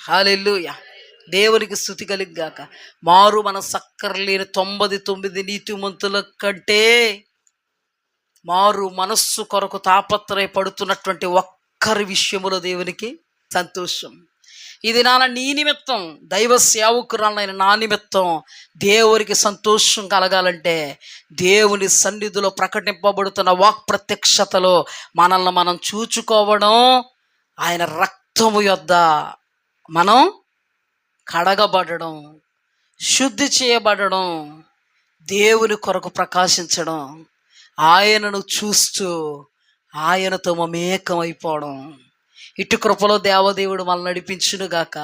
హల్లెలూయా, దేవునికి స్తుతి కలిగాక. మారు మన సక్కర్లేని 99 నీతిమంతుల కంటే మారు మనస్సు కొరకు తాపత్రయపడుతున్నటువంటి ఒక్కరి విషయములో దేవునికి సంతోషం. ఇది నీ నిమిత్తం, దైవ సేవకురాలైన నా నిమిత్తం దేవునికి సంతోషం కలగాలంటే దేవుని సన్నిధిలో ప్రకటింపబడుతున్న వాక్ ప్రత్యక్షతలో మనల్ని మనం చూచుకోవడం, ఆయన రక్తము యొద్ద మనం కడగబడడం, శుద్ధి చేయబడడం, దేవుని కొరకు ప్రకాశించడం, ఆయనను చూస్తూ ఆయనతో మమేకమైపోవడం. ఇటు కృపలో దేవదేవుడు మనల్ని నడిపించునుగాక.